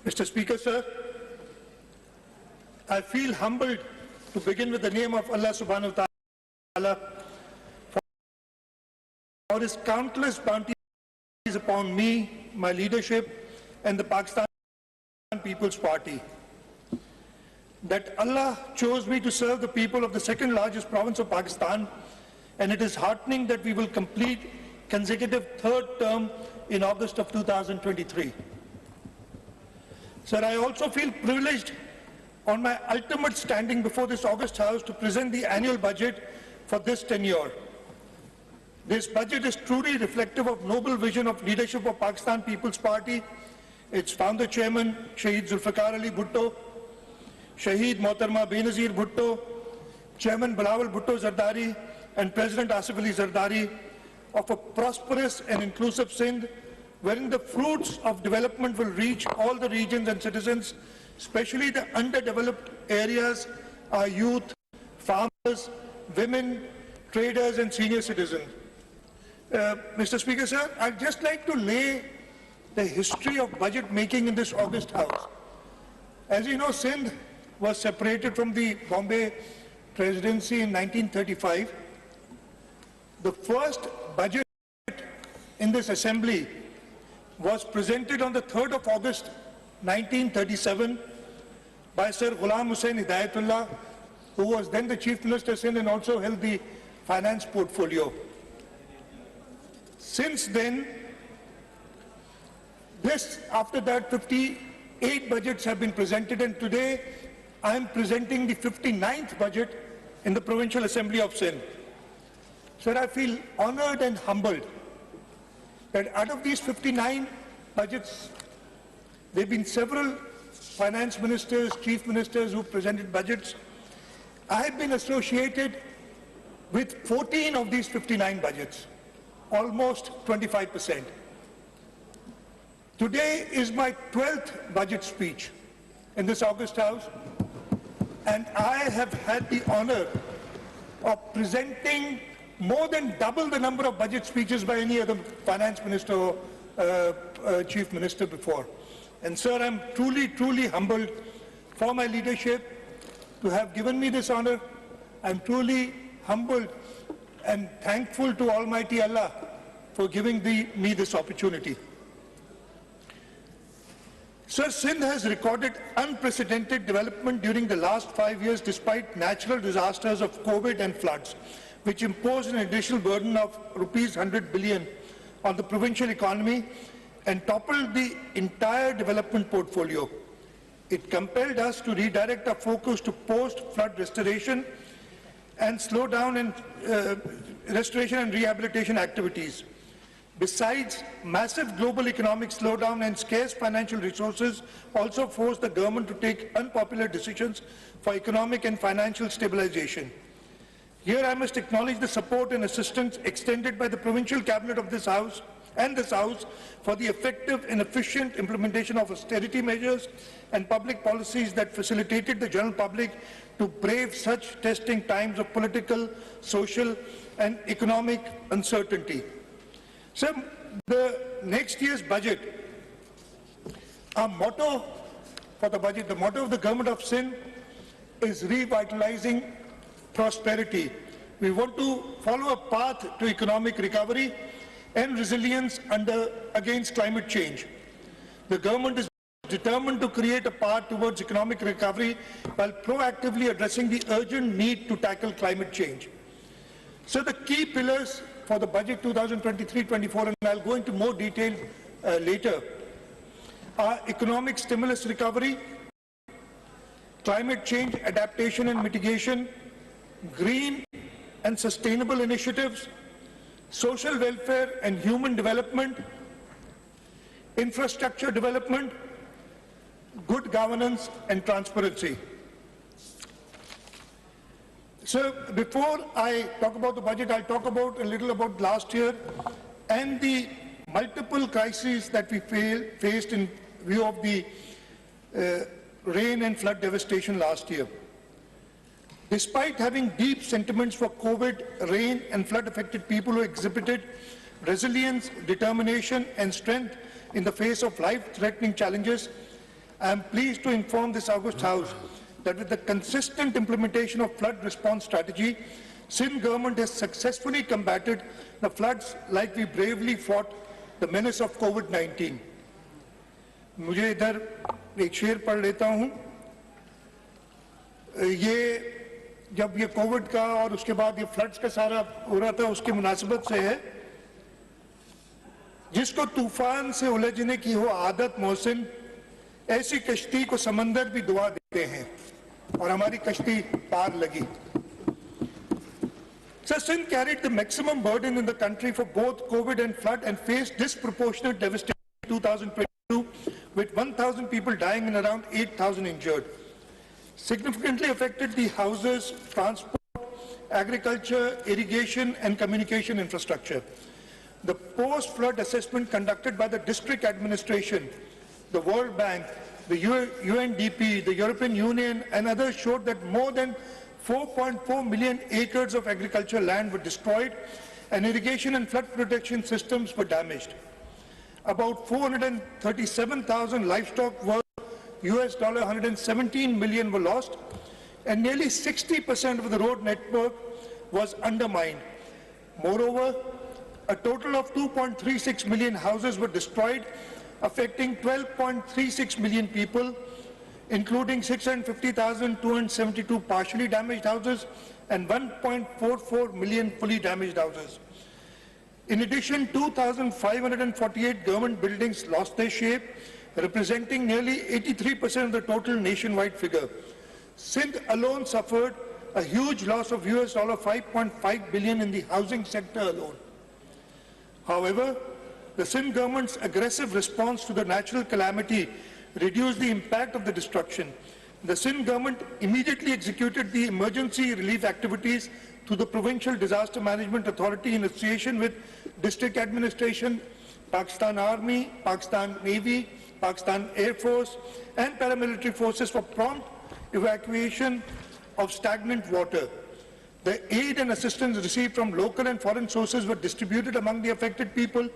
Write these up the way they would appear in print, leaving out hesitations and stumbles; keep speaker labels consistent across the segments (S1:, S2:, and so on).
S1: Mr. Speaker, sir, I feel humbled to begin with the name of Allah subhanahu wa ta'ala for his countless bounties upon me, my leadership and the Pakistan People's Party. That Allah chose me to serve the people of the second largest province of Pakistan, and it is heartening that we will complete consecutive third term in August of 2023. Sir, I also feel privileged on my ultimate standing before this August House to present the annual budget for this tenure. This budget is truly reflective of noble vision of leadership of Pakistan People's Party, its founder chairman, Shahid Zulfikar Ali Bhutto, Shahid Mohtarma Benazir Bhutto, Chairman Bilawal Bhutto Zardari, and President Asif Ali Zardari, of a prosperous and inclusive Sindh, wherein the fruits of development will reach all the regions and citizens, especially the underdeveloped areas, our youth, farmers, women, traders and senior citizens. Mr. Speaker, sir, I'd just like to lay the history of budget making in this August House. As you know, Sindh was separated from the Bombay Presidency in 1935. The first budget in this assembly was presented on the 3rd of August 1937 by Sir Ghulam Hussain Hidayatullah, who was then the Chief Minister of Sindh and also held the finance portfolio. Since then, after that, 58 budgets have been presented, and today I am presenting the 59th budget in the Provincial Assembly of Sindh. Sir, I feel honored and humbled that out of these 59 budgets, there have been several finance ministers, chief ministers who presented budgets. I have been associated with 14 of these 59 budgets, almost 25%. Today is my 12th budget speech in this August House, and I have had the honor of presenting more than double the number of budget speeches by any other finance minister or chief minister before. And sir, I'm truly humbled for my leadership to have given me this honor. I'm truly humbled and thankful to Almighty Allah for giving me this opportunity. Sir, Sindh has recorded unprecedented development during the last 5 years despite natural disasters of COVID and floods, which imposed an additional burden of rupees 100 billion on the provincial economy and toppled the entire development portfolio. It compelled us to redirect our focus to post-flood restoration and slow down restoration and rehabilitation activities. Besides, massive global economic slowdown and scarce financial resources also forced the government to take unpopular decisions for economic and financial stabilization. Here I must acknowledge the support and assistance extended by the provincial cabinet of this House for the effective and efficient implementation of austerity measures and public policies that facilitated the general public to brave such testing times of political, social and economic uncertainty. So, the next year's budget, our motto for the budget, the motto of the government of Sindh is revitalizing prosperity. We want to follow a path to economic recovery and resilience against climate change. The government is determined to create a path towards economic recovery while proactively addressing the urgent need to tackle climate change. So the key pillars for the budget 2023-24, and I'll go into more detail later, are economic stimulus recovery, climate change adaptation and mitigation, green and sustainable initiatives, social welfare and human development, infrastructure development, good governance and transparency. So before I talk about the budget, I'll talk about a little about last year and the multiple crises that we faced in view of the rain and flood devastation last year. Despite having deep sentiments for COVID, rain and flood affected people who exhibited resilience, determination and strength in the face of life-threatening challenges, I am pleased to inform this August House that with the consistent implementation of flood response strategy, Sindh government has successfully combated the floods like we bravely fought the menace of COVID-19. मुझे इधर एक शेर पढ़ लेता हूँ। ये जब ये कोविड का और उसके बाद ये फ्लड्स का सारा हो रहा था उसकी मुनासिबत से है। जिसको तूफान से उलझने की हो आदत मोहसिन, ऐसी कश्ती को समंदर भी दुआ देते हैं और हमारी कश्ती पार लगी। So Sindh carried the maximum burden in the country for both COVID and flood and faced disproportionate devastation in 2022 with 1,000 people dying and around 8,000 injured. Significantly affected the houses, transport, agriculture, irrigation and communication infrastructure. The post-flood assessment conducted by the district administration, the World Bank, the UNDP, the European Union and others showed that more than 4.4 million acres of agricultural land were destroyed and irrigation and flood protection systems were damaged. About 437,000 livestock worth US $117 million were lost and nearly 60% of the road network was undermined. Moreover, a total of 2.36 million houses were destroyed, affecting 12.36 million people, including 650,272 partially damaged houses and 1.44 million fully damaged houses. In addition, 2,548 government buildings lost their shape, representing nearly 83% of the total nationwide figure. Sindh alone suffered a huge loss of US $5.5 billion in the housing sector alone. However, the Sindh government's aggressive response to the natural calamity reduced the impact of the destruction. The Sindh government immediately executed the emergency relief activities through the Provincial Disaster Management Authority in association with District Administration, Pakistan Army, Pakistan Navy, Pakistan Air Force and paramilitary forces for prompt evacuation of stagnant water. The aid and assistance received from local and foreign sources were distributed among the affected people.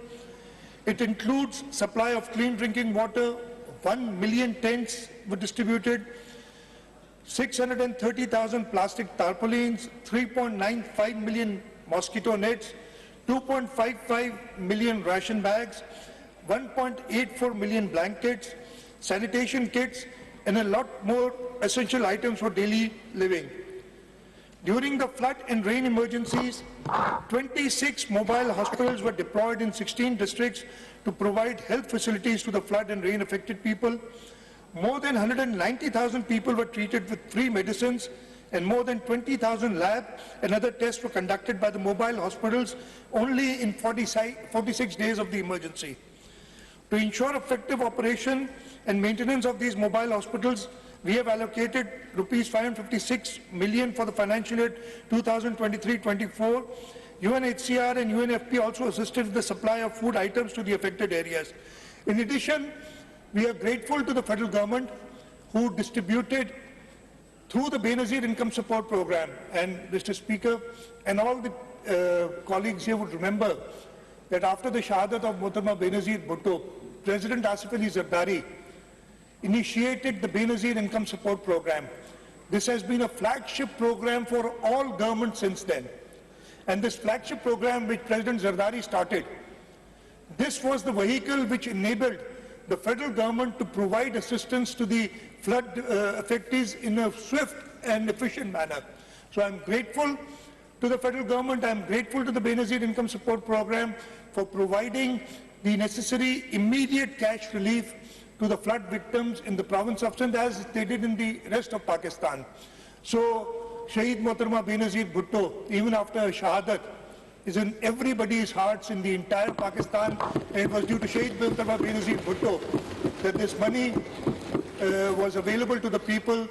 S1: It includes supply of clean drinking water, 1 million tents were distributed, 630,000 plastic tarpaulins, 3.95 million mosquito nets, 2.55 million ration bags, 1.84 million blankets, sanitation kits, and a lot more essential items for daily living. During the flood and rain emergencies, 26 mobile hospitals were deployed in 16 districts to provide health facilities to the flood and rain affected people. More than 190,000 people were treated with free medicines and more than 20,000 lab and other tests were conducted by the mobile hospitals only in 46 days of the emergency. To ensure effective operation and maintenance of these mobile hospitals, we have allocated rupees 556 million for the financial year 2023-24. UNHCR and UNFP also assisted with the supply of food items to the affected areas. In addition, we are grateful to the federal government who distributed through the Benazir Income Support Program. And Mr. Speaker, and all the colleagues here would remember that after the Shahadat of Mohtarma Benazir Bhutto, President Asif Ali Zardari initiated the Benazir Income Support Program. This has been a flagship program for all governments since then. And this flagship program which President Zardari started, this was the vehicle which enabled the federal government to provide assistance to the flood affectees in a swift and efficient manner. So I'm grateful to the federal government, I'm grateful to the Benazir Income Support Program for providing the necessary immediate cash relief to the flood victims in the province of Sindh as they did in the rest of Pakistan. So Syed Murad Benazir Bhutto, even after Shahadat, is in everybody's hearts in the entire Pakistan. And it was due to Syed Murad Benazir Bhutto that this money was available to the people.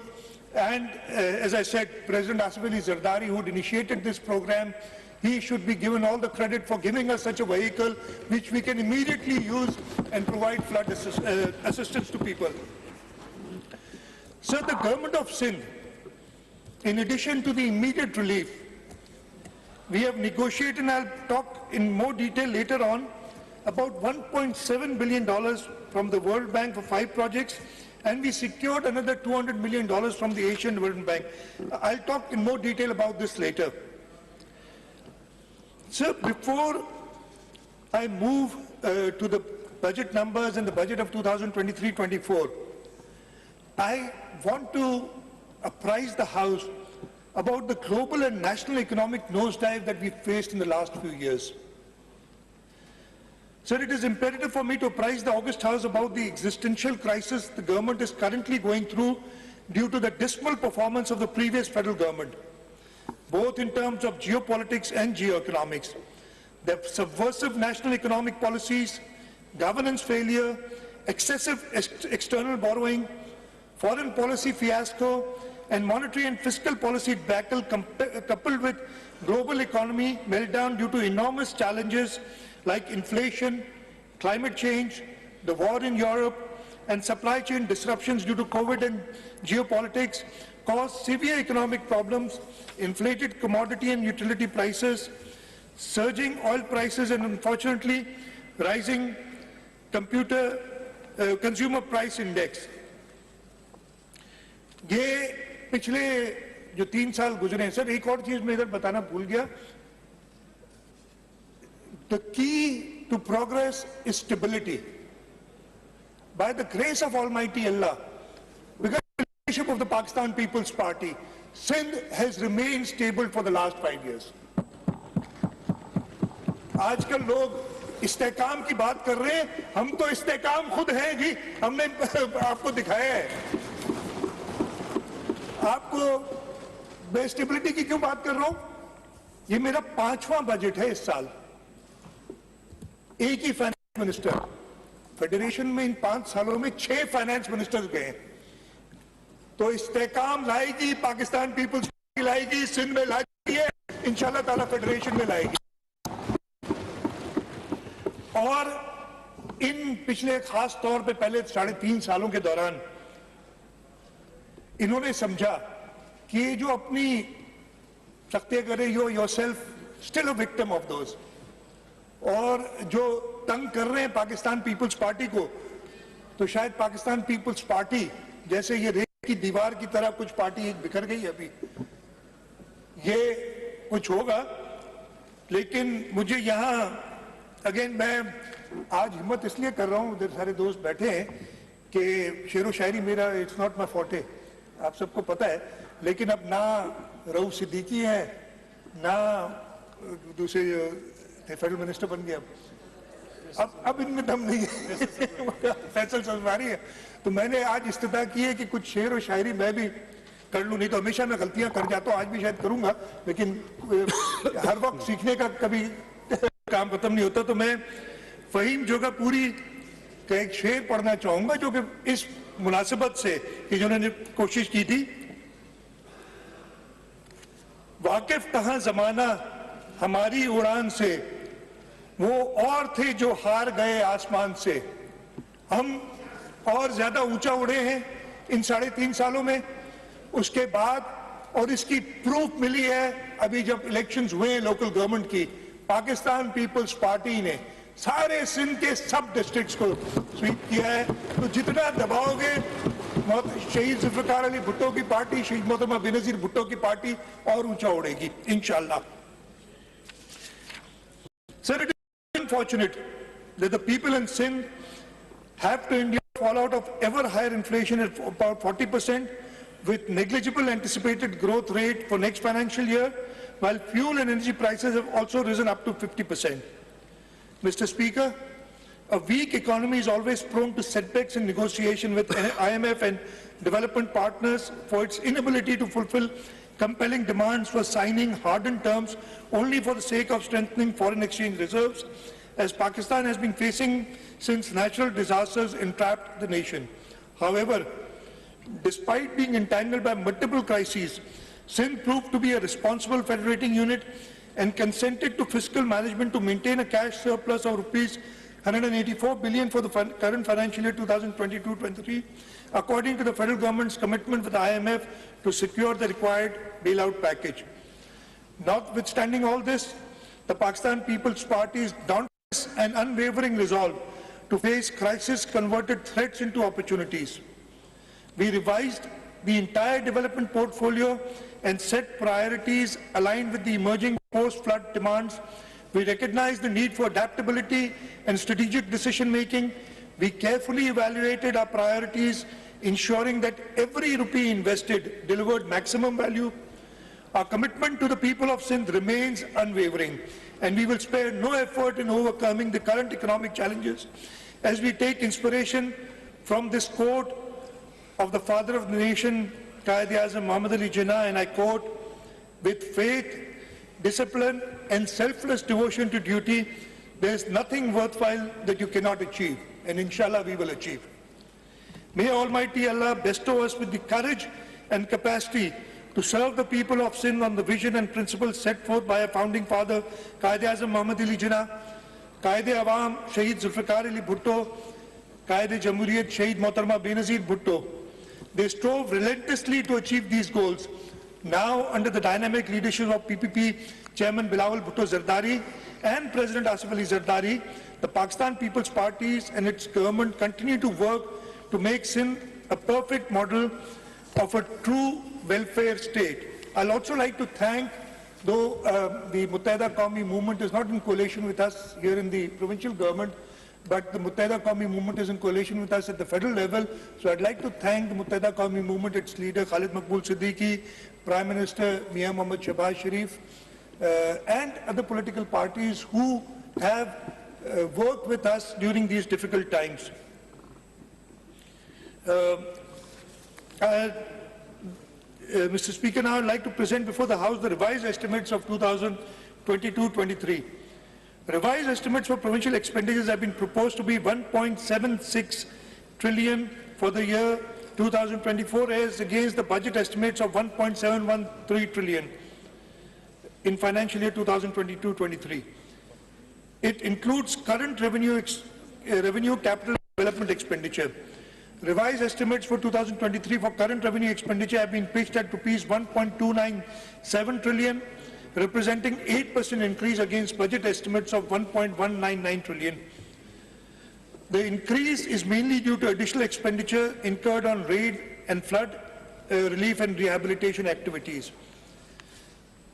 S1: And as I said, President Asif Ali Zardari, who had initiated this program, he should be given all the credit for giving us such a vehicle which we can immediately use and provide flood assistance to people. So the government of Sindh, in addition to the immediate relief, we have negotiated, and I'll talk in more detail later on, about $1.7 billion from the World Bank for 5 projects and we secured another $200 million from the Asian Development Bank. I'll talk in more detail about this later. Sir, before I move to the budget numbers and the budget of 2023-24, I want to apprise the House about the global and national economic nosedive that we faced in the last few years. Sir, it is imperative for me to apprise the August House about the existential crisis the government is currently going through due to the dismal performance of the previous federal government, both in terms of geopolitics and geoeconomics. The subversive national economic policies, governance failure, excessive external borrowing, foreign policy fiasco, and monetary and fiscal policy debacle coupled with global economy meltdown due to enormous challenges like inflation, climate change, the war in Europe, and supply chain disruptions due to COVID and geopolitics caused severe economic problems, inflated commodity and utility prices, surging oil prices, and unfortunately, rising consumer price index. ये पिछले जो 3 साल गुजरे हैं, sir एक और चीज मैं इधर बताना भूल गया. The key to progress is stability. By the grace of Almighty Allah, because of the leadership of the Pakistan People's Party, Sindh has remained stable for the last 5 years. आजकल लोग इस्तेकाम की बात कर रहे हैं, हम तो इस्तेकाम खुद हैं जी, हमने आपको दिखाया है. आपको मैं स्टेबिलिटी की क्यों बात कर रहा हूं? ये मेरा 5वां बजट है इस साल. एक ही फाइनेंस मिनिस्टर, फेडरेशन में इन 5 सालों में 6 फाइनेंस मिनिस्टर्स गए. तो इस्तेकाम लाएगी पाकिस्तान पीपल्स पार्टी, लाएगी सिंध में लाएगी है, इंशाल्लाह ताला फेडरेशन में लाएगी. और इन पिछले खास तौर पे पहले 3.5 सालों के दौरान इन्होंने समझा कि जो अपनी सख्ती करे, you yourself still a victim of those, और जो तंग कर रहे हैं पाकिस्तान पीपल्स पार्टी को, तो शायद पाकिस्तान पीपल्स पार्टी जैसे ये रेत की दीवार की तरह कुछ पार्टी एक बिखर गई अभी, ये कुछ होगा. लेकिन मुझे यहाँ अगेन मैं आज हिम्मत इसलिए कर रहा हूँ, उधर सारे दोस्त बैठे हैं, कि शेरो शायरी मेरा इट्स नॉट माई फॉर्टे, आप सबको पता है. लेकिन अब ना रऊफ सिद्दीकी है, ना दूसरे फेडरल मिनिस्टर बन गया, अब इनमें दम नहीं है. फैसल सलवारी है. तो मैंने आज इस्तिदा की है कि कुछ शेर और शायरी मैं भी कर लूं. नहीं तो हमेशा मैं गलतियां कर जाता हूं, आज भी शायद करूंगा, लेकिन हर वक्त सीखने का कभी काम खत्म नहीं होता. तो मैं फहीम जोगापुरी का एक शेर पढ़ना चाहूंगा, जो कि इस मुनासिबत से कि जिन्होंने कोशिश की थी. वाकिफ कहां जमाना हमारी उड़ान से, वो और थे जो हार गए आसमान से. हम और ज्यादा ऊंचा उड़े हैं इन 3.5 सालों में. उसके बाद, और इसकी प्रूफ मिली है अभी जब इलेक्शंस हुए लोकल गवर्नमेंट की, पाकिस्तान पीपल्स पार्टी ने सारे सिंध के सब डिस्ट्रिक्ट्स को स्वीप किया है. तो जितना दबाओगे, शहीद जुल्फिकार अली भुट्टो की पार्टी, शहीद मोहतरमा बेनजीर भुट्टो की पार्टी और ऊंचा उड़ेगी इंशाल्लाह. Sir, it is unfortunate that the people in Sindh have to endure the fallout of ever higher inflation at about 40%, with negligible anticipated growth rate for next financial year, while fuel and energy prices have also risen up to 50%. Mr. Speaker, a weak economy is always prone to setbacks in negotiation with IMF and development partners for its inability to fulfill compelling demands for signing hardened terms only for the sake of strengthening foreign exchange reserves, as Pakistan has been facing since natural disasters entrapped the nation. However, despite being entangled by multiple crises, Sindh proved to be a responsible federating unit and consented to fiscal management to maintain a cash surplus of rupees 184 billion for the current financial year 2022-23, according to the federal government's commitment with the IMF to secure the required bailout package. Notwithstanding all this, the Pakistan People's Party's dauntless and unwavering resolve to face crisis converted threats into opportunities. We revised the entire development portfolio and set priorities aligned with the emerging post-flood demands. We recognized the need for adaptability and strategic decision-making. We carefully evaluated our priorities, ensuring that every rupee invested delivered maximum value. Our commitment to the people of Sindh remains unwavering, and we will spare no effort in overcoming the current economic challenges as we take inspiration from this quote of the father of the nation, Quaid-e-Azam Muhammad Ali Jinnah, and I quote, "With faith, discipline and selfless devotion to duty, there is nothing worthwhile that you cannot achieve, and inshallah we will achieve." May Almighty Allah bestow us with the courage and capacity to serve the people of Sindh on the vision and principles set forth by our founding father, Quaid-e-Azam Muhammad Ali Jinnah, Qaid-e-Awam Shaheed Zulfikar Ali Bhutto, Qaid-e-Jamhuriyat Shaheed Mohtarma Benazir Bhutto. They strove relentlessly to achieve these goals. Now, under the dynamic leadership of PPP Chairman Bilawal Bhutto Zardari and President Asif Ali Zardari, the Pakistan People's Parties and its government continue to work to make Sindh a perfect model of a true welfare state. I'll also like to thank, though the Muttahida Qawmi movement is not in coalition with us here in the provincial government, but the Muttahida Qawmi movement is in coalition with us at the federal level. So I'd like to thank the Muttahida Qawmi movement, its leader Khalid Maqbool Siddiqui, Prime Minister Mian Mohammad Shahbaz Sharif, and other political parties who have worked with us during these difficult times. Mr. Speaker, now I'd like to present before the House the revised estimates of 2022-23. Revised estimates for provincial expenditures have been proposed to be 1.76 trillion for the year 2024 as against the budget estimates of 1.713 trillion in financial year 2022-23. It includes current revenue capital development expenditure. Revised estimates for 2023 for current revenue expenditure have been pitched at rupees 1.297 trillion, representing 8% increase against budget estimates of 1.199 trillion. The increase is mainly due to additional expenditure incurred on rain and flood relief and rehabilitation activities.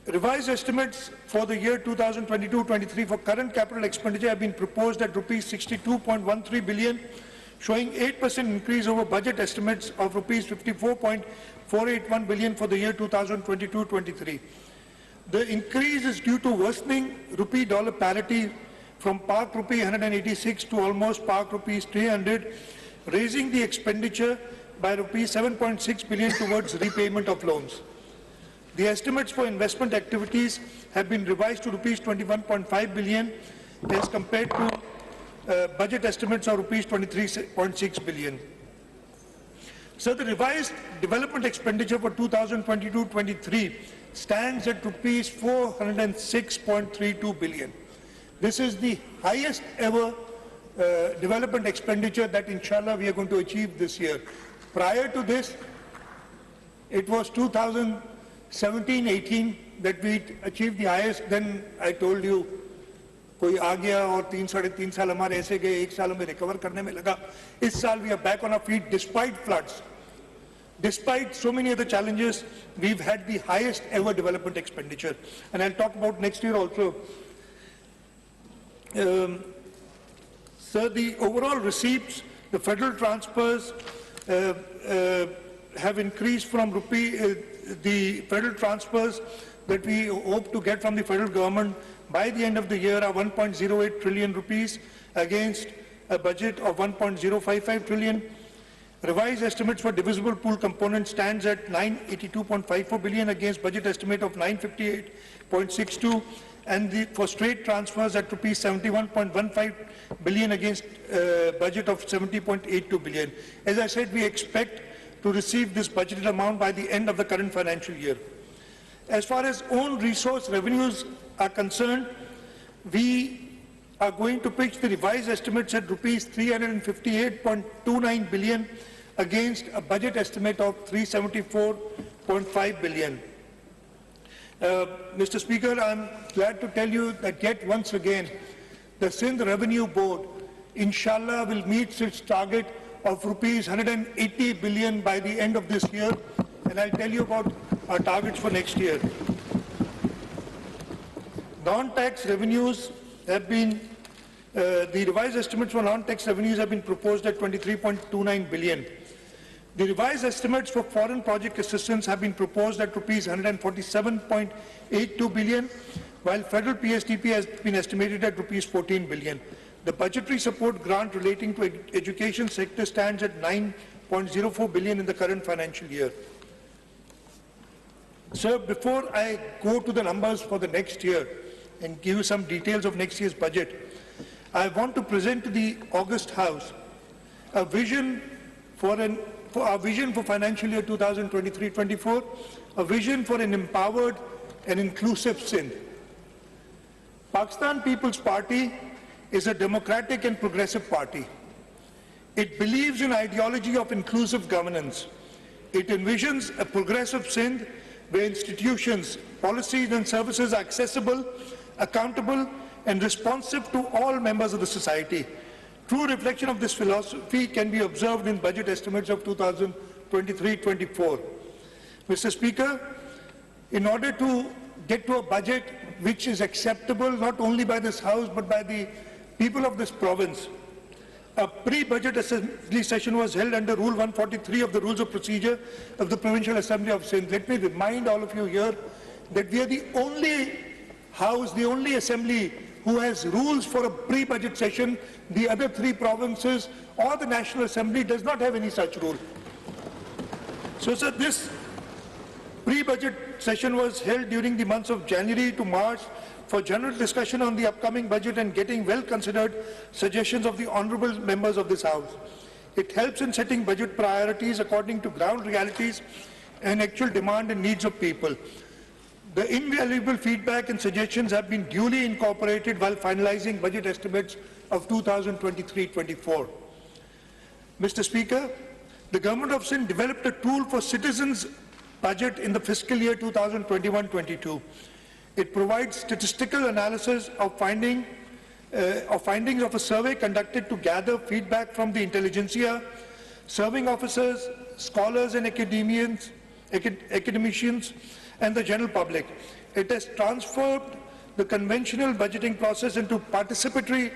S1: Revised estimates for the year 2022-23 for current capital expenditure have been proposed at rupees 62.13 billion, showing 8% increase over budget estimates of rupees 54.481 billion for the year 2022-23. The increase is due to worsening rupee-dollar parity from Pak rupee 186 to almost Pak rupees 300, raising the expenditure by rupees 7.6 billion towards repayment of loans. The estimates for investment activities have been revised to rupees 21.5 billion as compared to budget estimates of rupees 23.6 billion. So the revised development expenditure for 2022-23 stands at rupees 406.32 billion. This is the highest ever development expenditure that inshallah we are going to achieve this year. Prior to this, it was 2017-18 that we achieved the highest. Then I told you, कोई आ गया और 3-3.5 साल हमारे ऐसे गए, 1 साल में recover करने में लगा. इस साल we are back on our feet despite floods. Despite so many other challenges, we've had the highest ever development expenditure. And I'll talk about next year also. Sir, the overall receipts, the federal transfers have increased from the federal transfers that we hope to get from the federal government by the end of the year are 1.08 trillion rupees against a budget of 1.055 trillion. Revised estimates for divisible pool component stands at 982.54 billion against budget estimate of 958.62, and for straight transfers at rupees 71.15 billion against budget of 70.82 billion. As I said, we expect to receive this budgeted amount by the end of the current financial year. As far as own resource revenues are concerned, we are going to pitch the revised estimates at rupees 358.29 billion against a budget estimate of 374.5 billion. Mr. Speaker, I'm glad to tell you that yet once again, the Sindh Revenue Board, inshallah, will meet its target of rupees 180 billion by the end of this year, and I'll tell you about our targets for next year. Non-tax revenues have been, the revised estimates for non-tax revenues have been proposed at 23.29 billion. The revised estimates for foreign project assistance have been proposed at rupees 147.82 billion, while federal PSDP has been estimated at rupees 14 billion. The budgetary support grant relating to education sector stands at 9.04 billion in the current financial year. Sir, before I go to the numbers for the next year and give you some details of next year's budget, I want to present to the August House a vision for our vision for financial year 2023-24, a vision for an empowered and inclusive Sindh. Pakistan People's Party is a democratic and progressive party. It believes in ideology of inclusive governance. It envisions a progressive Sindh where institutions, policies and services are accessible, accountable and responsive to all members of the society. True reflection of this philosophy can be observed in budget estimates of 2023-24. Mr. Speaker, in order to get to a budget which is acceptable not only by this House but by the people of this province, a pre-budget assembly session was held under Rule 143 of the Rules of Procedure of the Provincial Assembly of Sindh. Let me remind all of you here that we are the only House, the only Assembly who has rules for a pre-budget session. The other three provinces or the National Assembly does not have any such rule. So, sir, this pre-budget session was held during the months of January to March for general discussion on the upcoming budget and getting well-considered suggestions of the honourable members of this House. It helps in setting budget priorities according to ground realities and actual demand and needs of people. The invaluable feedback and suggestions have been duly incorporated while finalizing budget estimates of 2023-24. Mr. Speaker, the Government of Sindh developed a tool for citizens' budget in the fiscal year 2021-22. It provides statistical analysis of findings of a survey conducted to gather feedback from the intelligentsia, serving officers, scholars and academicians, and the general public. It has transformed the conventional budgeting process into participatory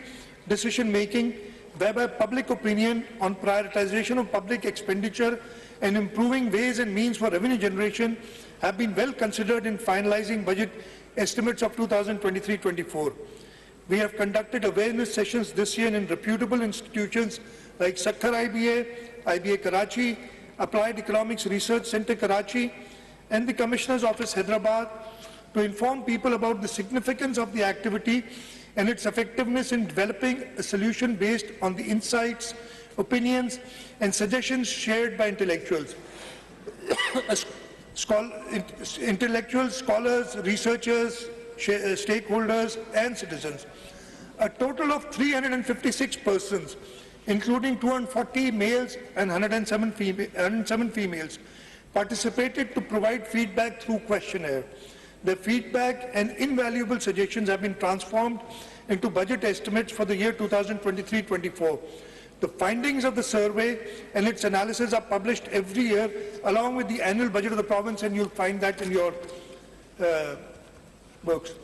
S1: decision-making, whereby public opinion on prioritization of public expenditure and improving ways and means for revenue generation have been well considered in finalizing budget estimates of 2023-24. We have conducted awareness sessions this year in reputable institutions like Sakhar IBA Karachi, Applied Economics Research Centre Karachi, and the Commissioner's Office Hyderabad to inform people about the significance of the activity and its effectiveness in developing a solution based on the insights, opinions and suggestions shared by intellectuals. Intellectuals, scholars, researchers, stakeholders and citizens. A total of 356 persons, including 240 males and 107 females, participated to provide feedback through questionnaire. The feedback and invaluable suggestions have been transformed into budget estimates for the year 2023-24. The findings of the survey and its analysis are published every year along with the annual budget of the province, and you'll find that in your books.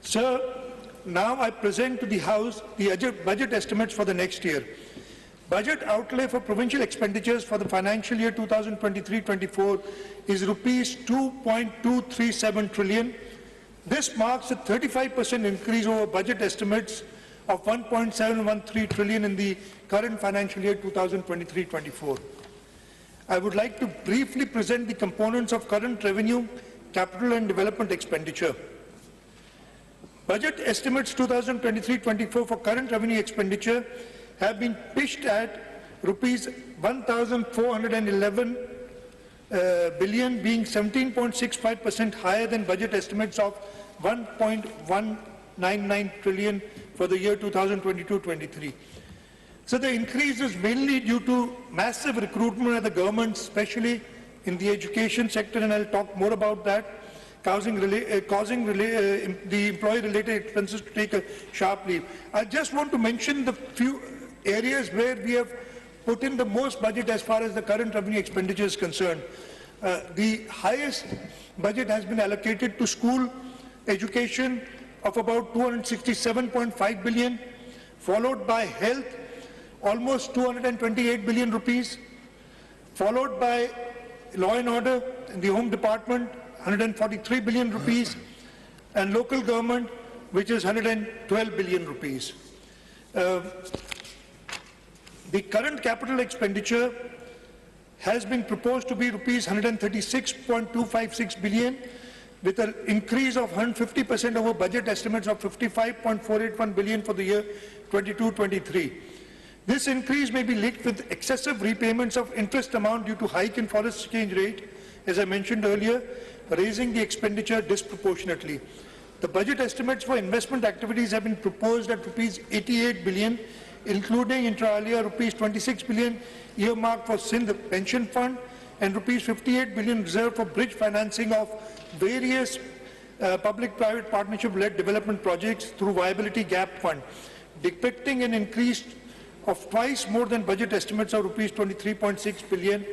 S1: Sir, now I present to the House the budget estimates for the next year. Budget outlay for provincial expenditures for the financial year 2023-24 is rupees 2.237 trillion. This marks a 35% increase over budget estimates of 1.713 trillion in the current financial year 2023-24. I would like to briefly present the components of current revenue, capital and development expenditure. Budget estimates 2023-24 for current revenue expenditure have been pitched at rupees 1,411 billion, being 17.65% higher than budget estimates of 1.199 trillion for the year 2022-23. So the increase is mainly due to massive recruitment of the government, especially in the education sector, and I'll talk more about that, causing the employee-related expenses to take a sharp leap. I just want to mention the few areas where we have put in the most budget as far as the current revenue expenditure is concerned. The highest budget has been allocated to school education of about 267.5 billion, followed by health, almost 228 billion rupees, followed by law and order in the home department, 143 billion rupees, and local government, which is 112 billion rupees. The current capital expenditure has been proposed to be rupees 136.256 billion, with an increase of 150% over budget estimates of 55.481 billion for the year 22-23. This increase may be linked with excessive repayments of interest amount due to hike in foreign exchange rate, as I mentioned earlier, raising the expenditure disproportionately. The budget estimates for investment activities have been proposed at rupees 88 billion, including inter alia rupees 26 billion earmarked for Sindh pension fund and rupees 58 billion reserved for bridge financing of various public-private partnership-led development projects through Viability Gap Fund, depicting an increase of twice more than budget estimates of rupees 23.6 billion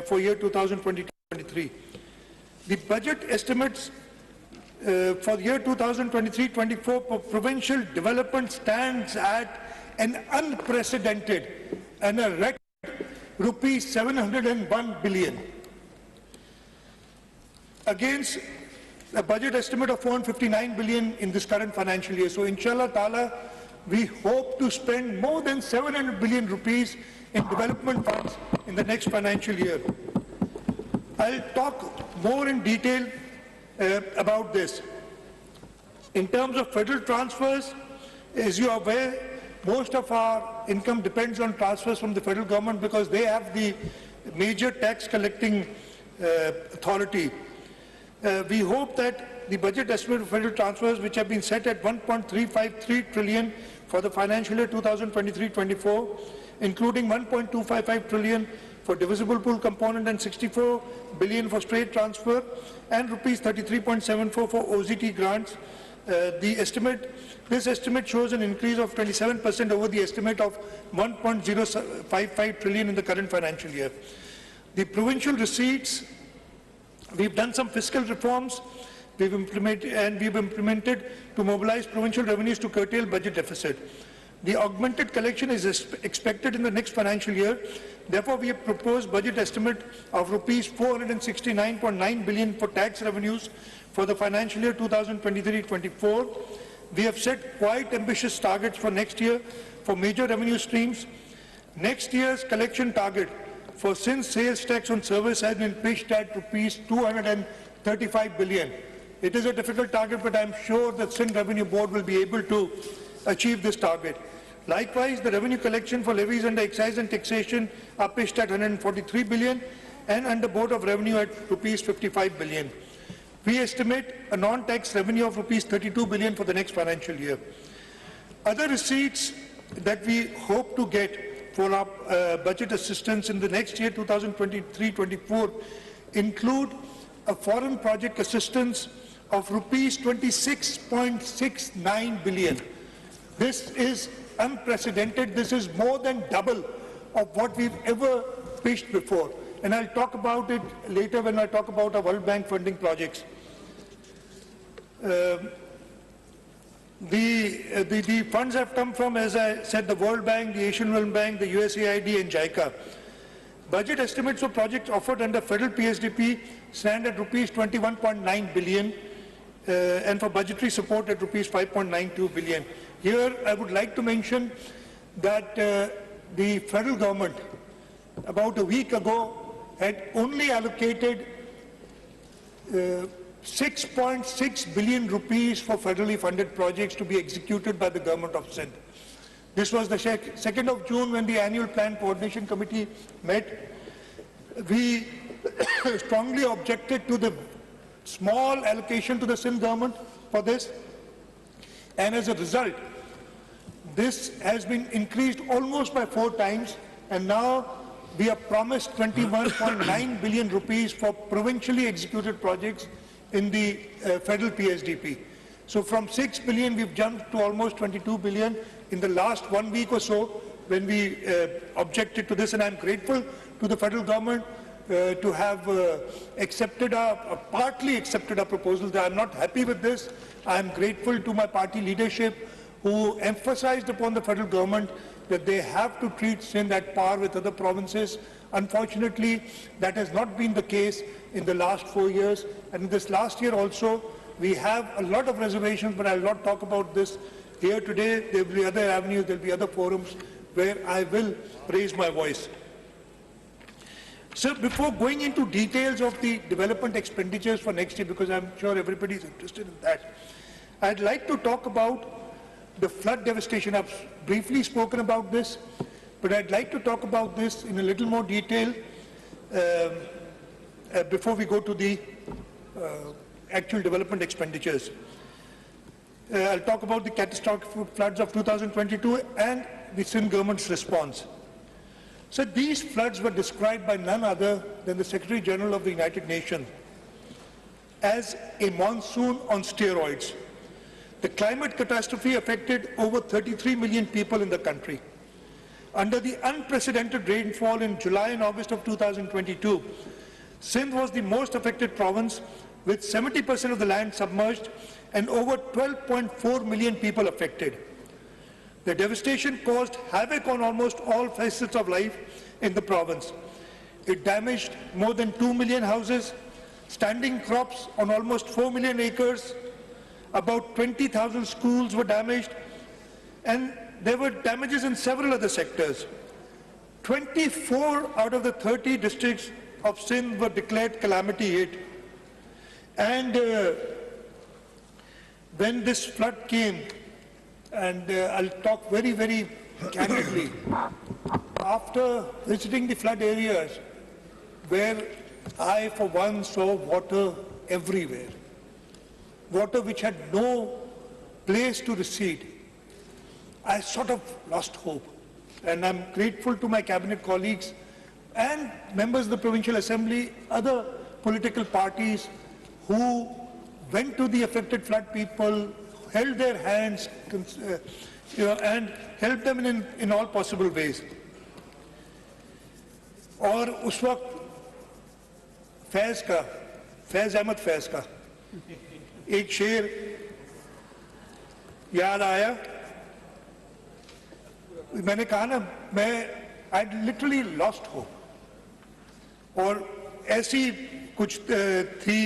S1: for year 2020-23. The budget estimates for the year 2023-24 for provincial development stands at an unprecedented and a record rupees 701 billion against a budget estimate of 459 billion in this current financial year. So inshallah ta'ala, we hope to spend more than 700 billion rupees in development funds in the next financial year. I'll talk more in detail about this. In terms of federal transfers, as you are aware, most of our income depends on transfers from the federal government because they have the major tax collecting authority. We hope that the budget estimate of federal transfers, which have been set at 1.353 trillion for the financial year 2023-24, including 1.255 trillion for divisible pool component and 64 billion for straight transfer and rupees 33.74 for OZT grants. This estimate shows an increase of 27% over the estimate of 1.055 trillion in the current financial year. The provincial receipts, we've done some fiscal reforms we've implemented to mobilize provincial revenues to curtail budget deficit. The augmented collection is expected in the next financial year. Therefore, we have proposed budget estimate of rupees 469.9 billion for tax revenues for the financial year 2023-24. We have set quite ambitious targets for next year for major revenue streams. Next year's collection target for Sindh sales tax on service has been pitched at rupees 235 billion. It is a difficult target, but I am sure that Sindh Revenue Board will be able to achieve this target. Likewise, the revenue collection for levies under excise and taxation are pitched at 143 billion and under Board of Revenue at rupees 55 billion. We estimate a non-tax revenue of rupees 32 billion for the next financial year. Other receipts that we hope to get for our budget assistance in the next year, 2023-24, include a foreign project assistance of rupees 26.69 billion. This is unprecedented. This is more than double of what we've ever pitched before. And I'll talk about it later when I talk about our World Bank funding projects. The funds have come from, as I said, the World Bank, the Asian Development Bank, the USAID and JICA. Budget estimates for projects offered under federal PSDP stand at rupees 21.9 billion and for budgetary support at rupees 5.92 billion. Here I would like to mention that the federal government about a week ago had only allocated 6.6 billion rupees for federally funded projects to be executed by the government of Sindh. This was the 2nd of June when the annual plan coordination committee met. We strongly objected to the small allocation to the Sindh government for this, and as a result, this has been increased almost by 4 times, and now we are promised 21.9 billion rupees for provincially executed projects in the federal PSDP. So from 6 billion, we've jumped to almost 22 billion in the last 1 week or so, when we objected to this, and I'm grateful to the federal government to have partly accepted our proposals. I'm not happy with this. I'm grateful to my party leadership who emphasized upon the federal government that they have to treat Sindh at par with other provinces. Unfortunately, that has not been the case in the last 4 years. And this last year also, we have a lot of reservations, but I'll not talk about this here today. There will be other avenues, there will be other forums where I will raise my voice. So before going into details of the development expenditures for next year, because I'm sure everybody is interested in that, I'd like to talk about the flood devastation. I've briefly spoken about this, but I'd like to talk about this in a little more detail before we go to the actual development expenditures. I'll talk about the catastrophic floods of 2022 and the Sindh government's response. So these floods were described by none other than the Secretary General of the United Nations as a monsoon on steroids. The climate catastrophe affected over 33 million people in the country. Under the unprecedented rainfall in July and August of 2022, Sindh was the most affected province, with 70% of the land submerged and over 12.4 million people affected. The devastation caused havoc on almost all facets of life in the province. It damaged more than 2 million houses, standing crops on almost 4 million acres, about 20,000 schools were damaged, and there were damages in several other sectors. 24 out of the 30 districts of Sindh were declared calamity hit. And when this flood came, and I'll talk very, very candidly, after visiting the flood areas, where I, for one, saw water everywhere, water which had no place to recede, I sort of lost hope. And I'm grateful to my cabinet colleagues and members of the Provincial Assembly, other political parties who went to the affected flood people, held their hands, and helped them in all possible ways. और उस वक्त फैज़ अहमद फैज़ का एक शेर याद आया. मैंने कहा ना, I literally lost hope. और ऐसी कुछ थी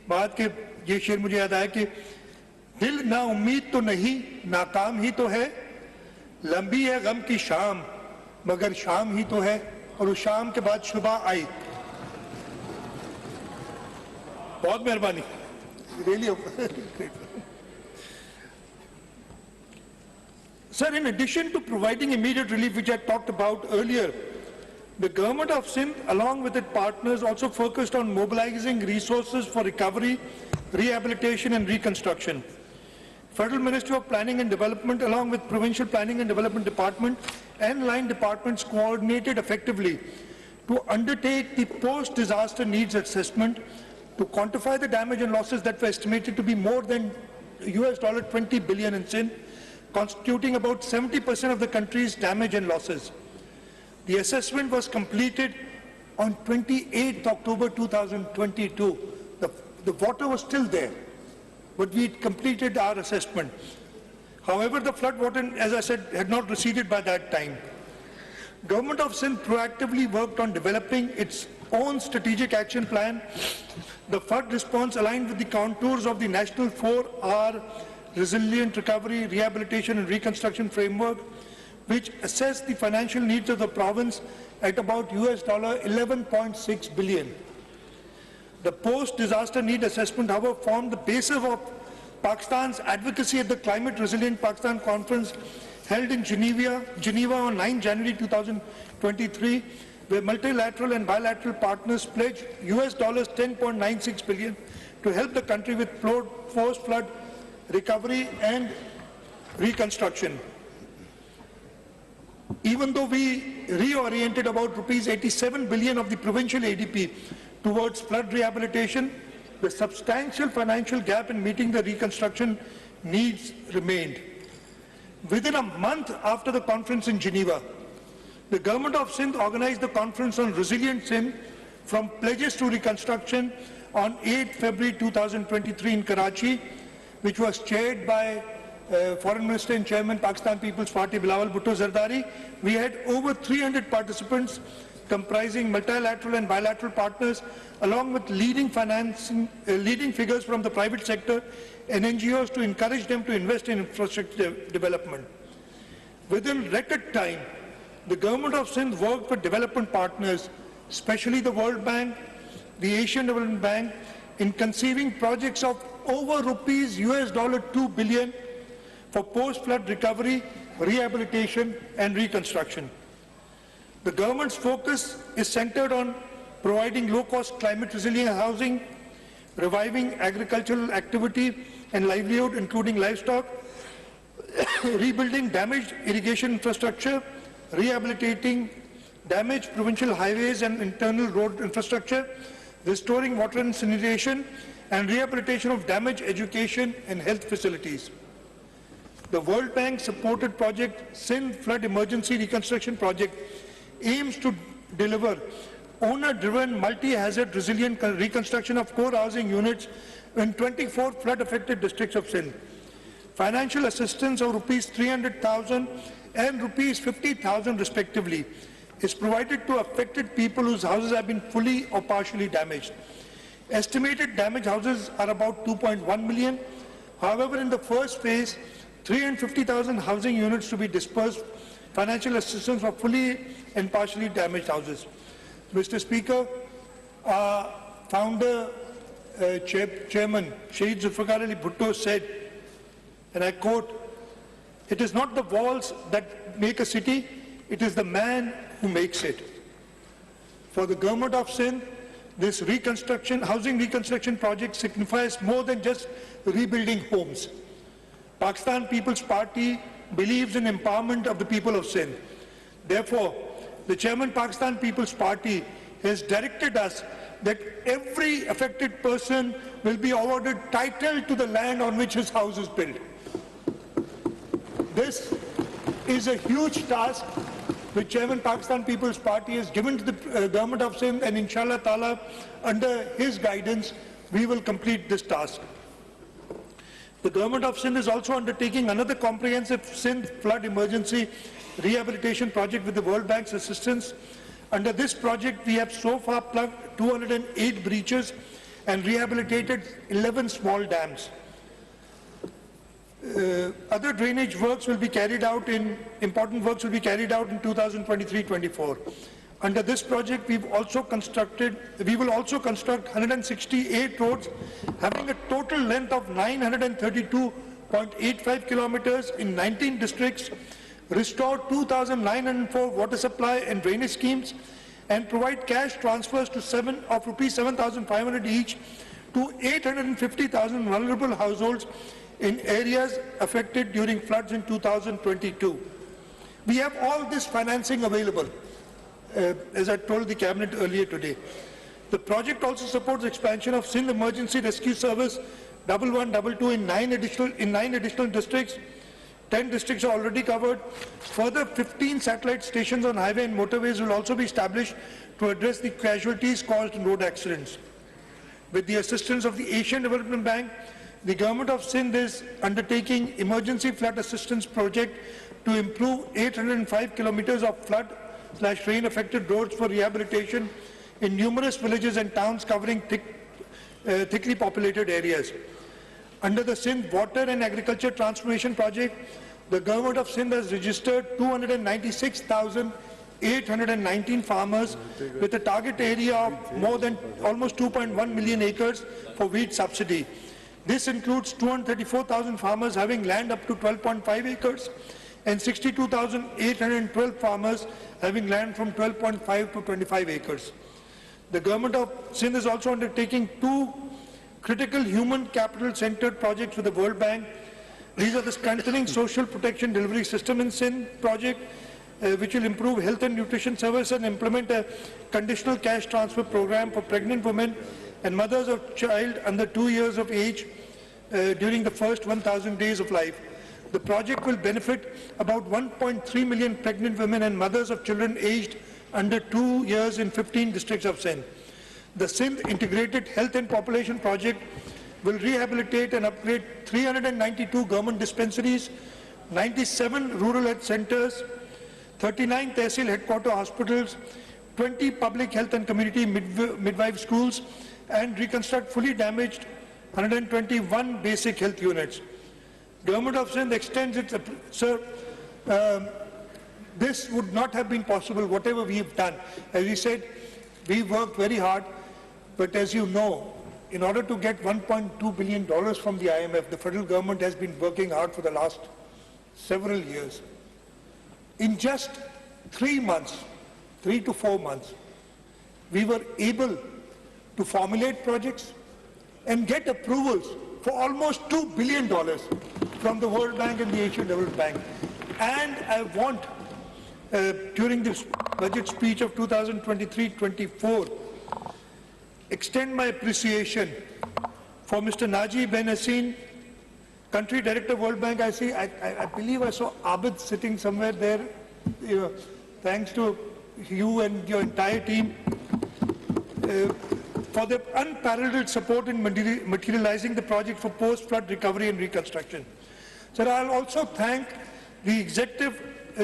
S1: बात के ये शेर मुझे याद आया कि दिल ना उम्मीद तो नहीं, नाकाम ही तो है, लंबी है गम की शाम मगर शाम ही तो है, और उस शाम के बाद सुबह आई. बहुत मेहरबानी. Really grateful. Sir, in addition to providing immediate relief, which I talked about earlier, the government of Sindh, along with its partners, also focused on mobilizing resources for recovery, rehabilitation and reconstruction. Federal Ministry of Planning and Development, along with Provincial Planning and Development Department and line departments, coordinated effectively to undertake the post-disaster needs assessment to quantify the damage and losses that were estimated to be more than $20 billion in Sindh, constituting about 70% of the country's damage and losses. The assessment was completed on 28th October 2022. The water was still there, but we completed our assessment. However, the flood water, as I said, had not receded by that time. Government of Sindh proactively worked on developing its own strategic action plan. The flood response aligned with the contours of the National 4R Resilient Recovery, Rehabilitation and Reconstruction Framework, which assessed the financial needs of the province at about $11.6 billion. The post-disaster need assessment, however, formed the basis of Pakistan's advocacy at the Climate Resilient Pakistan Conference held in Geneva on 9 January 2023, where multilateral and bilateral partners pledged $10.96 billion to help the country with post-flood recovery and reconstruction. Even though we reoriented about ₹87 billion of the provincial ADP towards flood rehabilitation, the substantial financial gap in meeting the reconstruction needs remained. Within a month after the conference in Geneva, The Government of Sindh organized the conference on Resilient Sindh from Pledges to Reconstruction on 8 February 2023 in Karachi, which was chaired by Foreign Minister and Chairman Pakistan People's Party Bilawal Bhutto Zardari. We had over 300 participants comprising multilateral and bilateral partners, along with leading figures from the private sector and NGOs to encourage them to invest in infrastructure development. Within record time, the Government of Sindh worked with development partners, especially the World Bank, the Asian Development Bank, in conceiving projects of over $2 billion for post-flood recovery, rehabilitation and reconstruction. The government's focus is centered on providing low-cost climate-resilient housing, reviving agricultural activity and livelihood, including livestock, rebuilding damaged irrigation infrastructure, rehabilitating damaged provincial highways and internal road infrastructure, restoring water and sanitation, and rehabilitation of damaged education and health facilities. The World Bank supported project Sindh Flood Emergency Reconstruction Project aims to deliver owner-driven multi-hazard resilient reconstruction of core housing units in 24 flood-affected districts of Sindh. Financial assistance of rupees 300,000 and rupees 50,000 respectively is provided to affected people whose houses have been fully or partially damaged. Estimated damaged houses are about 2.1 million. However, in the first phase, 350,000 housing units to be dispersed financial assistance for fully and partially damaged houses. Mr. Speaker, founder, Chairman Shahid Zulfikar Ali Bhutto said, and I quote, "It is not the walls that make a city, it is the man who makes it." For the Government of Sindh, this housing reconstruction project signifies more than just rebuilding homes. Pakistan People's Party believes in empowerment of the people of Sindh. Therefore, the Chairman Pakistan People's Party has directed us that every affected person will be awarded title to the land on which his house is built. This is a huge task which Chairman Pakistan People's Party has given to the Government of Sindh, and inshallah ta'ala, under his guidance, we will complete this task. The Government of Sindh is also undertaking another comprehensive Sindh flood emergency rehabilitation project with the World Bank's assistance. Under this project, we have so far plugged 208 breaches and rehabilitated 11 small dams. Other drainage works will be carried out important works will be carried out in 2023-24. Under this project, we will also construct 168 roads having a total length of 932.85 kilometers in 19 districts, restore 2,904 water supply and drainage schemes, and provide cash transfers to rupees 7,500 each to 850,000 vulnerable households in areas affected during floods in 2022. We have all this financing available, as I told the Cabinet earlier today. The project also supports expansion of Sindh Emergency Rescue Service 1122 in 9 additional districts. 10 districts are already covered. Further 15 satellite stations on highway and motorways will also be established to address the casualties caused in road accidents. With the assistance of the Asian Development Bank, the Government of Sindh is undertaking emergency flood assistance project to improve 805 kilometers of flood/rain affected roads for rehabilitation in numerous villages and towns covering thickly populated areas. Under the Sindh Water and Agriculture Transformation Project, the Government of Sindh has registered 296,819 farmers with a target area of almost 2.1 million acres for wheat subsidy. This includes 234,000 farmers having land up to 12.5 acres and 62,812 farmers having land from 12.5 to 25 acres. The Government of Sindh is also undertaking 2 critical human capital centered projects with the World Bank. These are the Strengthening Social Protection Delivery System in Sindh project, which will improve health and nutrition service and implement a conditional cash transfer program for pregnant women and mothers of child under 2 years of age during the first 1,000 days of life. The project will benefit about 1.3 million pregnant women and mothers of children aged under 2 years in 15 districts of Sindh. The Sindh Integrated Health and Population Project will rehabilitate and upgrade 392 government dispensaries, 97 rural health centers, 39 Tehsil headquarter hospitals, 20 public health and community midwife schools, and reconstruct fully damaged 121 basic health units. Government of Sindh extends its, this would not have been possible, whatever we have done. As we said, we worked very hard, but as you know, in order to get $1.2 billion from the IMF, the federal government has been working hard for the last several years. In just 3 months, 3 to 4 months, we were able to formulate projects and get approvals for almost $2 billion from the World Bank and the Asian Development Bank. And I want, during this budget speech of 2023-24, extend my appreciation for Mr. Naji Ben Hassin, Country Director of World Bank. I believe I saw Abid sitting somewhere there. Thanks to you and your entire team for their unparalleled support in materializing the project for post-flood recovery and reconstruction. Sir, I'll also thank the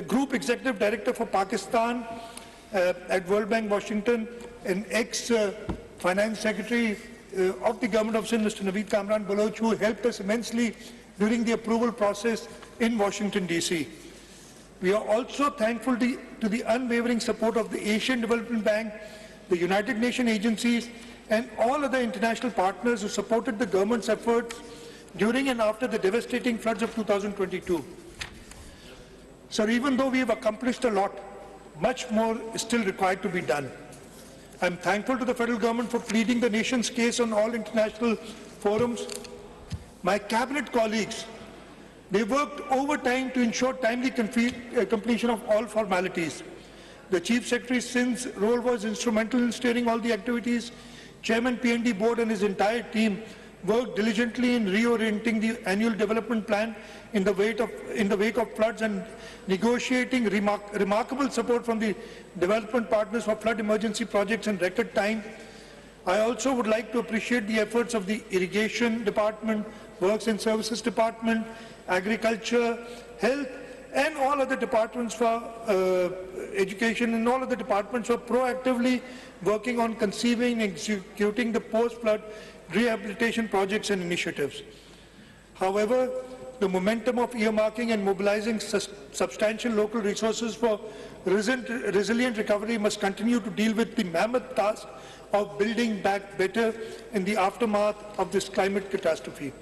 S1: Group Executive Director for Pakistan at World Bank Washington, an ex-Finance Secretary of the Government of Sindh, Mr. Naveed Kamran Baloch, who helped us immensely during the approval process in Washington, D.C. We are also thankful to the unwavering support of the Asian Development Bank, the United Nations agencies, and all other international partners who supported the government's efforts during and after the devastating floods of 2022. Sir, even though we have accomplished a lot, much more is still required to be done. I am thankful to the federal government for pleading the nation's case on all international forums. My cabinet colleagues, they worked overtime to ensure timely completion of all formalities. The Chief Secretary Sindh's role was instrumental in steering all the activities. Chairman PND Board and his entire team worked diligently in reorienting the annual development plan in the wake of floods and negotiating remarkable support from the development partners for flood emergency projects in record time. I also would like to appreciate the efforts of the Irrigation Department, Works and Services Department, Agriculture, Health, and all other departments for education and all other departments for proactively working on conceiving and executing the post-flood rehabilitation projects and initiatives. However, the momentum of earmarking and mobilizing substantial local resources for resilient recovery must continue to deal with the mammoth task of building back better in the aftermath of this climate catastrophe.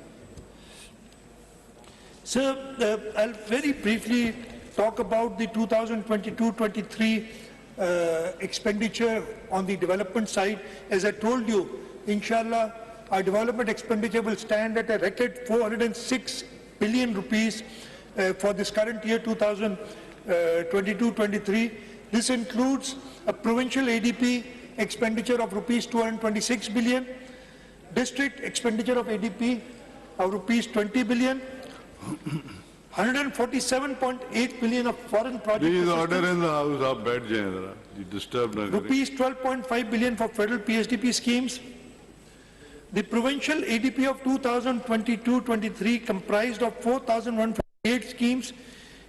S1: Sir, I'll very briefly talk about the 2022-23 expenditure on the development side. As I told you, inshallah, our development expenditure will stand at a record 406 billion rupees for this current year 2022-23. This includes a provincial ADP expenditure of rupees 226 billion, district expenditure of ADP of rupees 20 billion, 147.8 billion of foreign project
S2: assistance. Please order in the house, aap baith jaye zara. You disturb na kare.
S1: Rupees 12.5 billion for federal PSDP schemes. The provincial ADP of 2022-23 comprised of 4,158 schemes,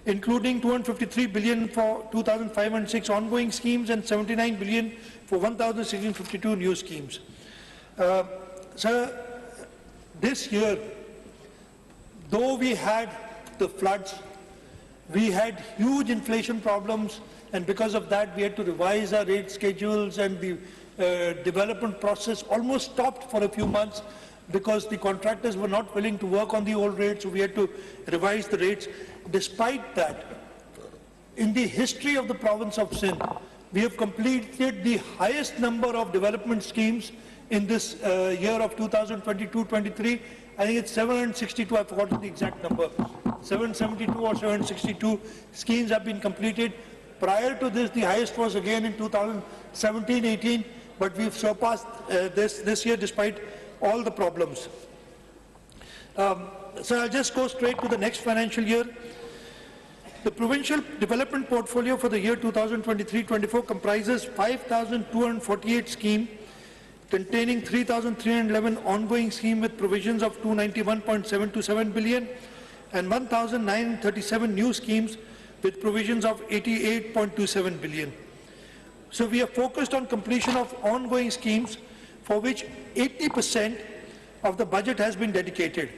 S1: including 253 billion for 2,506 ongoing schemes and 79 billion for 1,652 new schemes. Sir, this year, though we had the floods, we had huge inflation problems, and because of that we had to revise our rate schedules, and the development process almost stopped for a few months because the contractors were not willing to work on the old rates, so we had to revise the rates. Despite that, in the history of the province of Sindh, we have completed the highest number of development schemes in this year of 2022-23. I think it's 762, I've forgotten the exact number. 772 or 762 schemes have been completed. Prior to this, the highest was again in 2017-18, but we've surpassed this year despite all the problems. So I'll just go straight to the next financial year. The provincial development portfolio for the year 2023-24 comprises 5,248 schemes containing 3,311 ongoing schemes with provisions of 291.727 billion and 1,937 new schemes with provisions of 88.27 billion. So we are focused on completion of ongoing schemes for which 80% of the budget has been dedicated.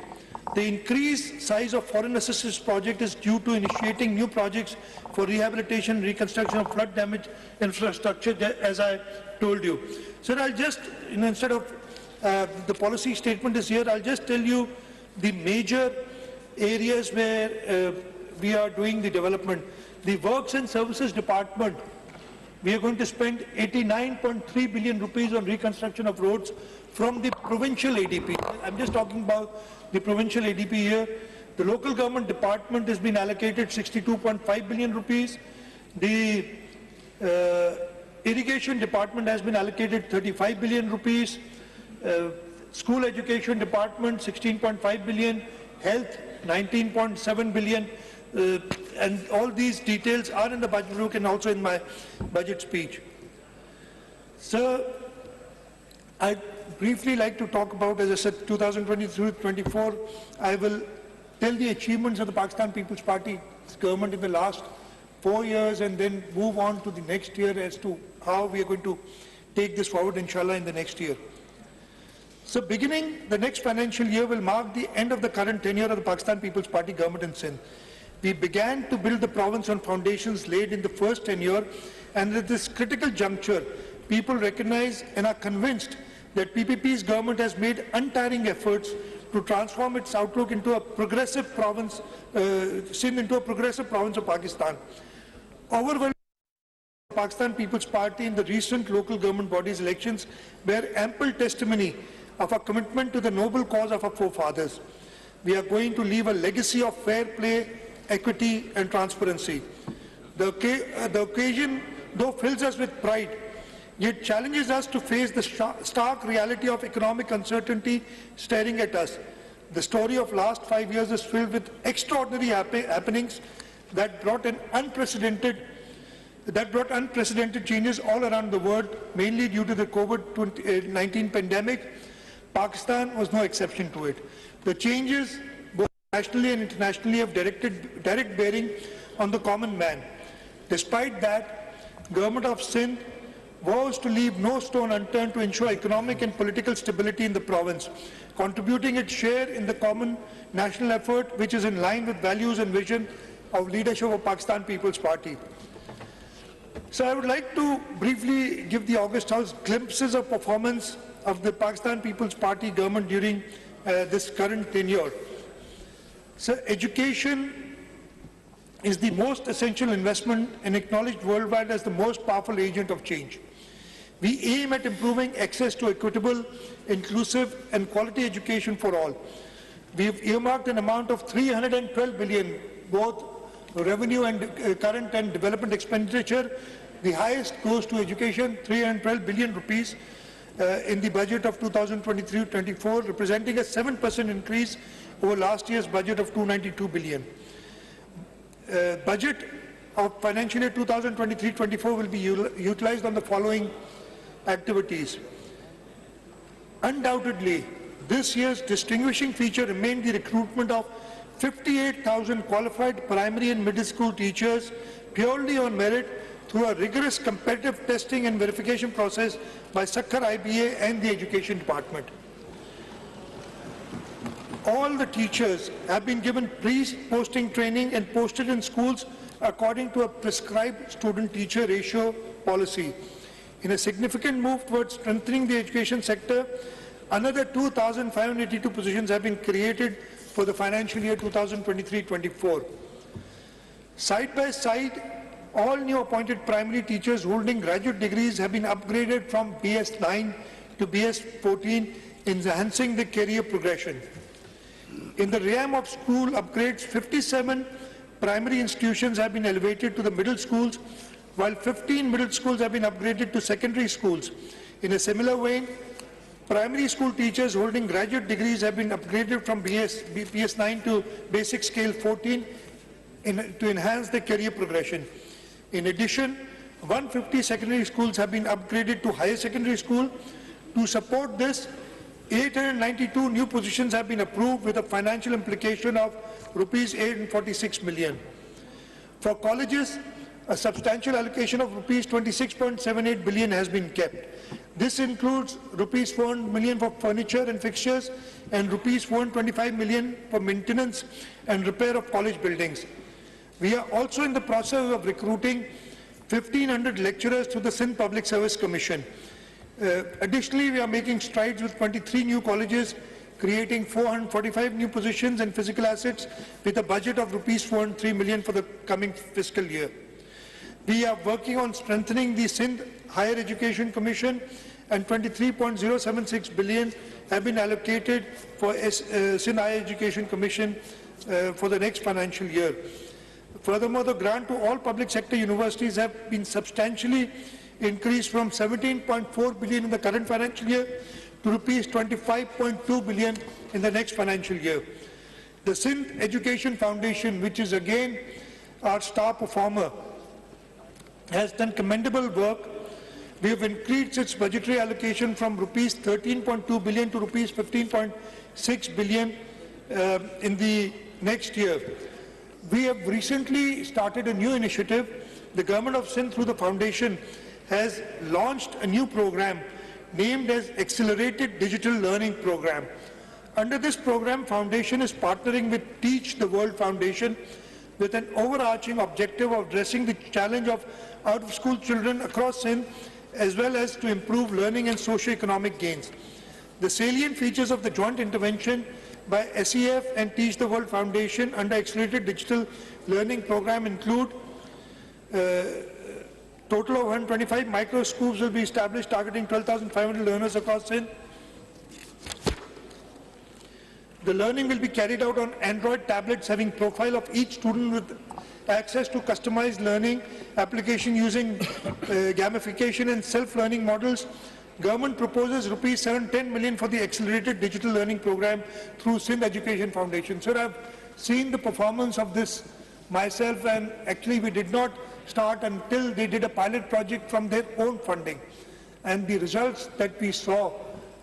S1: The increased size of foreign assistance project is due to initiating new projects for rehabilitation and reconstruction of flood damaged infrastructure, as I told you. So I'll just, instead of the policy statement is here, I'll just tell you the major areas where we are doing the development. The Works and Services Department, we are going to spend 89.3 billion rupees on reconstruction of roads from the provincial ADP. I'm just talking about the provincial ADP here. The local government department has been allocated 62.5 billion rupees. The irrigation department has been allocated 35 billion rupees. School education department 16.5 billion. Health 19.7 billion. And all these details are in the budget book and also in my budget speech. So, I'd briefly like to talk about, as I said, 2023-24. I will tell the achievements of the Pakistan People's Party government in the last 4 years and then move on to the next year as to how we are going to take this forward, inshallah, in the next year. So beginning the next financial year will mark the end of the current tenure of the Pakistan People's Party government in Sindh. We began to build the province on foundations laid in the first tenure, and at this critical juncture, people recognize and are convinced that PPP's government has made untiring efforts to transform its outlook into a progressive province, Sindh into a progressive province of Pakistan. Overwhelming Pakistan People's Party in the recent local government bodies elections bear ample testimony of our commitment to the noble cause of our forefathers. We are going to leave a legacy of fair play, equity and transparency. The occasion, though, fills us with pride, yet challenges us to face the stark reality of economic uncertainty staring at us. The story of last 5 years is filled with extraordinary happenings that brought unprecedented changes all around the world, mainly due to the COVID-19 pandemic. Pakistan was no exception to it. The changes, both nationally and internationally, have direct bearing on the common man. Despite that, Government of Sindh vows to leave no stone unturned to ensure economic and political stability in the province, contributing its share in the common national effort, which is in line with values and vision of leadership of Pakistan People's Party. So I would like to briefly give the August House glimpses of performance of the Pakistan People's Party government during this current tenure. So education is the most essential investment and acknowledged worldwide as the most powerful agent of change. We aim at improving access to equitable, inclusive and quality education for all. We have earmarked an amount of 312 billion, both revenue and current and development expenditure. The highest goes to education, 312 billion rupees in the budget of 2023-24, representing a 7% increase over last year's budget of 292 billion. Budget of financial year 2023-24 will be utilized on the following activities. Undoubtedly, this year's distinguishing feature remained the recruitment of 58,000 qualified primary and middle school teachers purely on merit through a rigorous competitive testing and verification process by Sakhar IBA and the Education Department. All the teachers have been given pre-posting training and posted in schools according to a prescribed student-teacher ratio policy. In a significant move towards strengthening the education sector, another 2,582 positions have been created for the financial year 2023-24. Side by side, all new appointed primary teachers holding graduate degrees have been upgraded from BS9 to BS14, enhancing the career progression. In the realm of school upgrades, 57 primary institutions have been elevated to the middle schools, while 15 middle schools have been upgraded to secondary schools. In a similar way, Primary school teachers holding graduate degrees have been upgraded from BS9 to basic scale 14 to enhance their career progression. In addition, 150 secondary schools have been upgraded to higher secondary school. To support this, 892 new positions have been approved with a financial implication of rupees 846 million. For colleges, a substantial allocation of rupees 26.78 billion has been kept. This includes rupees 400 million for furniture and fixtures and rupees 425 million for maintenance and repair of college buildings. We are also in the process of recruiting 1,500 lecturers to the Sindh Public Service Commission. Additionally, we are making strides with 23 new colleges, creating 445 new positions and physical assets with a budget of rupees 403 million for the coming fiscal year. We are working on strengthening the Sindh Higher Education Commission, and 23.076 billion have been allocated for Sindh Higher Education Commission for the next financial year. Furthermore, the grant to all public sector universities have been substantially increased from 17.4 billion in the current financial year to rupees 25.2 billion in the next financial year. The Sindh Education Foundation, which is again our star performer, has done commendable work. We have increased its budgetary allocation from rupees 13.2 billion to rupees 15.6 billion in the next year. We have recently started a new initiative. The Government of Sindh, through the foundation, has launched a new program named as Accelerated Digital Learning Program. Under this program, Foundation is partnering with Teach the World Foundation with an overarching objective of addressing the challenge of out-of-school children across Sindh, as well as to improve learning and socio-economic gains. The salient features of the joint intervention by SEF and Teach the World Foundation under Accelerated Digital Learning Program include total of 125 micro schools will be established targeting 12,500 learners across Sindh. The learning will be carried out on Android tablets having profile of each student with access to customized learning application using gamification and self-learning models. Government proposes rupees 710 million for the Accelerated Digital Learning Program through Sindh Education Foundation. Sir, I've seen the performance of this myself, and actually we did not start until they did a pilot project from their own funding. And the results that we saw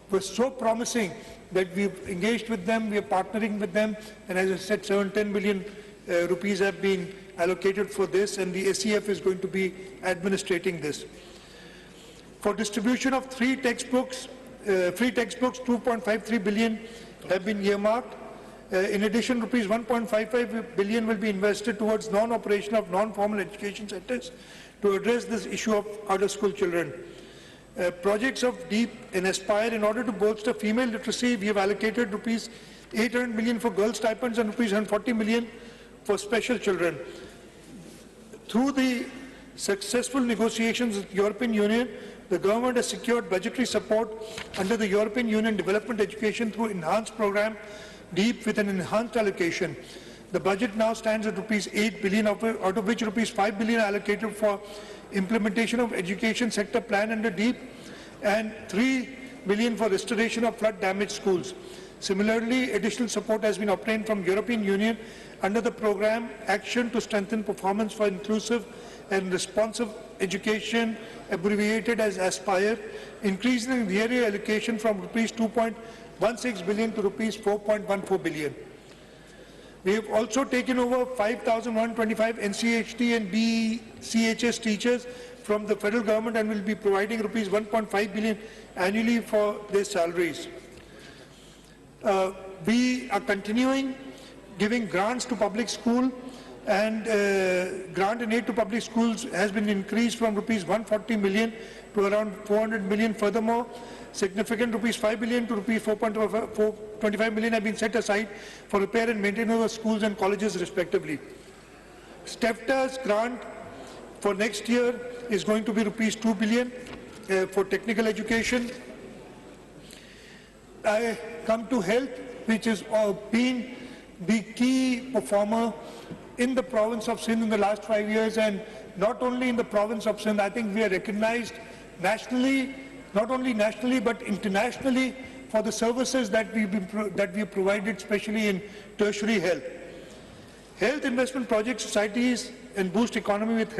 S1: were so promising that we've engaged with them, we are partnering with them, and as I said, 710 million rupees have been allocated for this, and the SEF is going to be administrating this. For distribution of free textbooks, 2.53 billion have been earmarked. In addition, rupees 1.55 billion will be invested towards non-operation of non-formal education centers to address this issue of out-of-school children. Projects of DEEP and Aspire, in order to bolster female literacy, we have allocated rupees 800 million for girls stipends and rupees 140 million for special children. Through the successful negotiations with the European Union, the government has secured budgetary support under the European Union Development Education through enhanced program DEEP with an enhanced allocation. The budget now stands at rupees 8 billion, out of which rupees 5 billion are allocated for implementation of education sector plan under DEEP and 3 billion for restoration of flood damaged schools. Similarly, additional support has been obtained from European Union under the program Action to Strengthen Performance for Inclusive and Responsive Education, abbreviated as Aspire, increasing the area allocation from rupees 2.16 billion to rupees 4.14 billion. We have also taken over 5,125 NCHT and BCHS teachers from the federal government and will be providing rupees 1.5 billion annually for their salaries. We are continuing giving grants to public school, and grant and aid to public schools has been increased from rupees 140 million to around 400 million. Furthermore, significant rupees 5 billion to rupees 4.25 million have been set aside for repair and maintenance of schools and colleges respectively. STEFTA's grant for next year is going to be rupees 2 billion for technical education. I come to health, which has been the key performer in the province of Sindh in the last 5 years, and not only in the province of Sindh. I think we are recognized nationally not only nationally but internationally for the services that we have provided, especially in tertiary health. Health investment project societies and boost economy with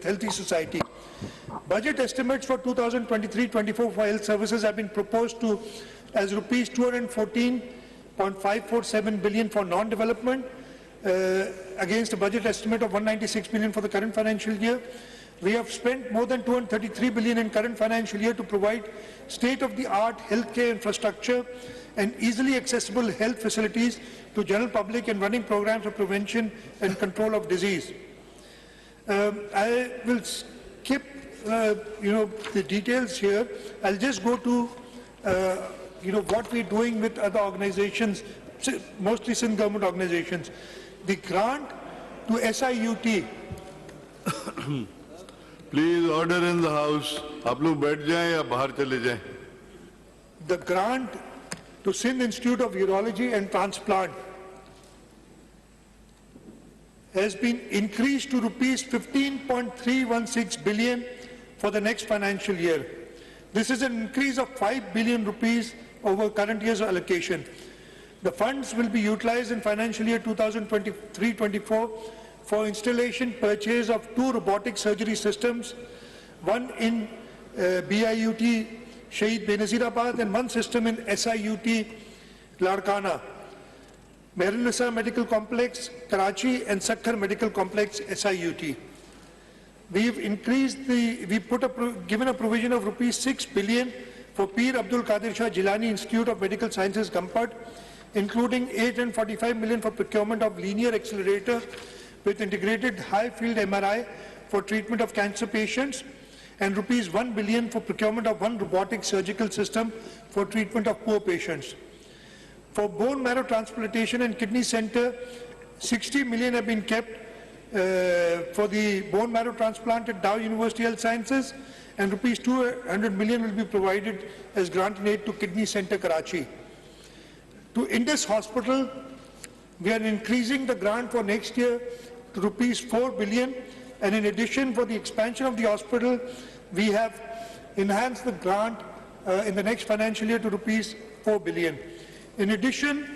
S1: healthy society. Budget estimates for 2023-24 for health services have been proposed to as rupees 214.547 billion for non-development against a budget estimate of 196 billion for the current financial year. We have spent more than 233 billion in current financial year to provide state-of-the-art healthcare infrastructure and easily accessible health facilities to general public and running programs of prevention and control of disease. I will skip, the details here. I'll just go to, what we're doing with other organizations, mostly Sindh government organizations. The grant to SIUT.
S2: Please order in the house. आप लोग बैठ जाएं या बाहर चले जाएं.
S1: The grant to Sindh Institute of Urology and Transplant has been increased to rupees 15.316 billion for the next financial year. This is an increase of 5 billion rupees over current year's allocation. The funds will be utilized in financial year 2023-24 for installation, purchase of 2 robotic surgery systems, one in BIUT Shahid Benazirabad and 1 system in SIUT Larkana, Mehrunisa Medical Complex, Karachi and Sakhar Medical Complex, SIUT. We've given a provision of rupees 6 billion for Peer Abdul Qadir Shah Jilani Institute of Medical Sciences, Gampad, including 845 million for procurement of linear accelerator with integrated high-field MRI for treatment of cancer patients, and rupees 1 billion for procurement of 1 robotic surgical system for treatment of poor patients. For bone marrow transplantation and kidney center, 60 million have been kept for the bone marrow transplant at Dow University Health Sciences, and rupees 200 million will be provided as grant in aid to Kidney Center, Karachi. To Indus Hospital, we are increasing the grant for next year to rupees 4 billion, and in addition, for the expansion of the hospital, we have enhanced the grant in the next financial year to rupees 4 billion. In addition,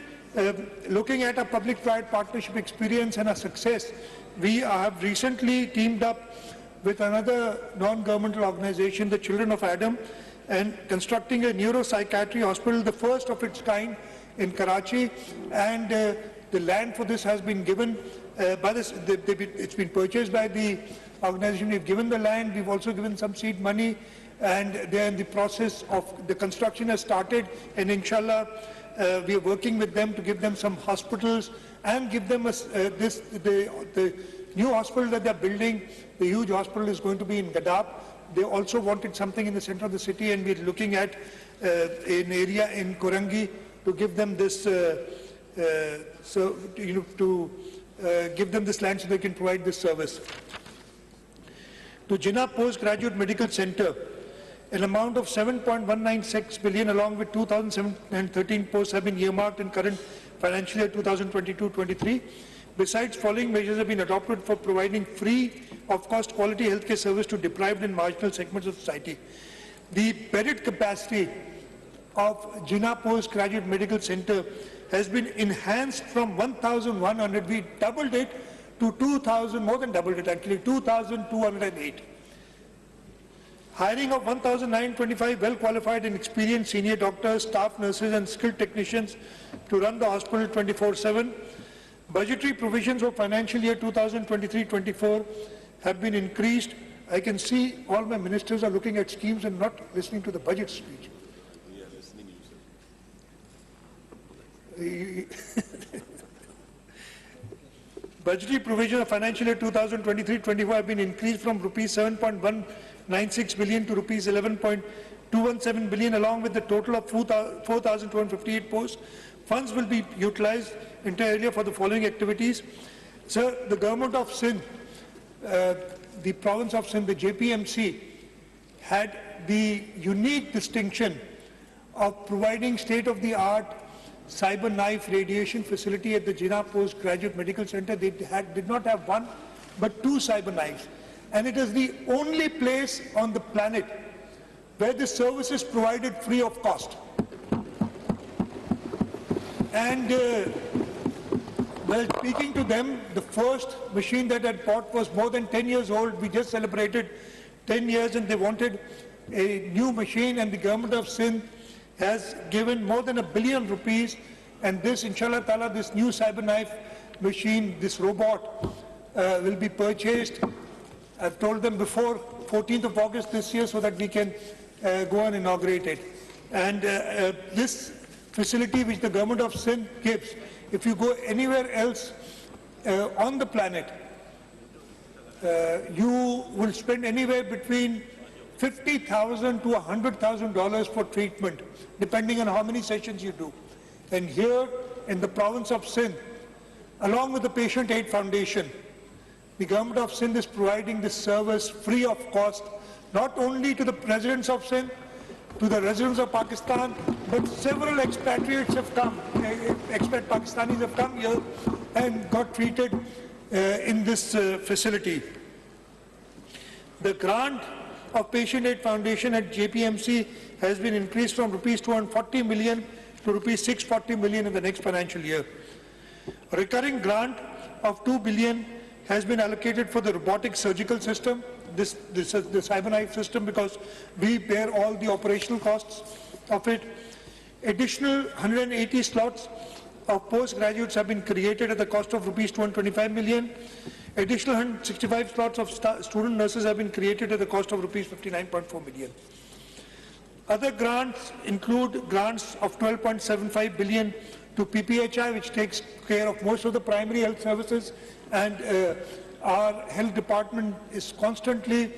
S1: looking at our public-private partnership experience and our success, we have recently teamed up with another non-governmental organization, the Children of Adam, and constructing a neuropsychiatry hospital, the first of its kind in Karachi, and the land for this has been given it's been purchased by the organization. We've given the land, we've also given some seed money, and they're in the process of, the construction has started, and inshallah, we are working with them to give them some hospitals and give them the new hospital that they're building. The huge hospital is going to be in Gadab. They also wanted something in the center of the city, and we're looking at an area in Korangi to give them this, give them this land so they can provide this service. To Jinnah Postgraduate Medical Center, an amount of 7.196 billion along with 2,713 posts have been earmarked in current financial year 2022-23. Besides, following measures have been adopted for providing free of cost quality healthcare service to deprived and marginal segments of society. The bedded capacity of Jinnah Postgraduate Medical Center has been enhanced from 1,100, we doubled it to 2,000, more than doubled it actually, 2,208. Hiring of 1,925 well-qualified and experienced senior doctors, staff nurses and skilled technicians to run the hospital 24/7. Budgetary provisions for financial year 2023-24 have been increased. I can see all my ministers are looking at schemes and not listening to the budget speech. Budgetary provision of financial year 2023-24 have been increased from rupees 7.196 billion to rupees 11.217 billion, along with the total of 4,258 posts. Funds will be utilized entirely for the following activities. Sir, the government of Sindh, the province of Sindh, the JPMC, had the unique distinction of providing state-of-the-art cyber knife radiation facility at the Jinnah Postgraduate Medical Center. They did not have one, but 2 cyber knives. And it is the only place on the planet where this service is provided free of cost. And while speaking to them, the first machine that I bought was more than 10 years old. We just celebrated 10 years and they wanted a new machine, and the government of Sindh has given more than ₹1 billion, and this, inshallah ta'ala, this new cyber knife machine, this robot, will be purchased. I've told them before 14th of August this year so that we can go and inaugurate it. And this facility which the government of Sindh gives, if you go anywhere else on the planet, you will spend anywhere between $50,000 to $100,000 for treatment, depending on how many sessions you do. And here in the province of Sindh, along with the Patient Aid Foundation, the government of Sindh is providing this service free of cost, not only to the residents of Sindh, to the residents of Pakistan, but several expatriates have come, expat Pakistanis have come here and got treated in this facility. The grant of Patient Aid Foundation at JPMC has been increased from ₹240 million to ₹640 million in the next financial year. A recurring grant of $2 billion has been allocated for the robotic surgical system, the cyber knife system, because we bear all the operational costs of it. Additional 180 slots of postgraduates have been created at the cost of ₹225 million. Additional 165 slots of student nurses have been created at the cost of ₹59.4 million. Other grants include grants of $12.75 billion to PPHI, which takes care of most of the primary health services, and our health department is constantly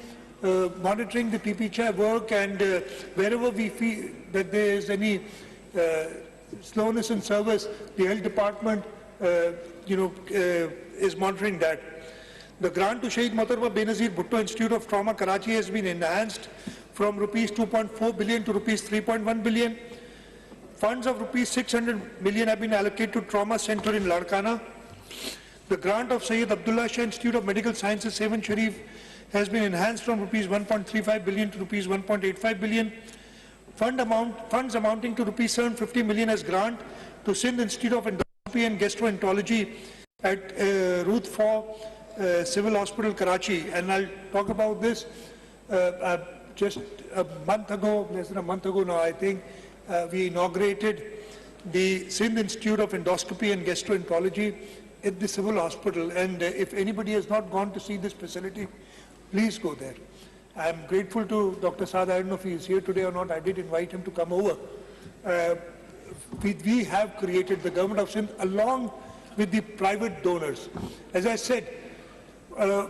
S1: monitoring the PPHI work, and wherever we feel that there is any slowness in service, the health department is monitoring that. The grant to Syed Murad Benazir Bhutto Institute of Trauma, Karachi, has been enhanced from ₹2.4 billion to ₹3.1 billion. Funds of ₹600 million have been allocated to Trauma Center in Larkana. The grant of Syed Abdullah Shah Institute of Medical Sciences, Sevan Sharif, has been enhanced from ₹1.35 billion to ₹1.85 billion. Funds amounting to ₹750 million as grant to Sindh Institute of Endoscopy and Gastroenterology at Ruth 4 Civil Hospital, Karachi. And I'll talk about this. Just a month ago, less than a month ago now, I think, we inaugurated the Sindh Institute of Endoscopy and Gastroenterology at the Civil Hospital. And if anybody has not gone to see this facility, please go there. I'm grateful to Dr. Saad. I don't know if he is here today or not. I did invite him to come over. We have created, the government of Sindh, along with the private donors. As I said,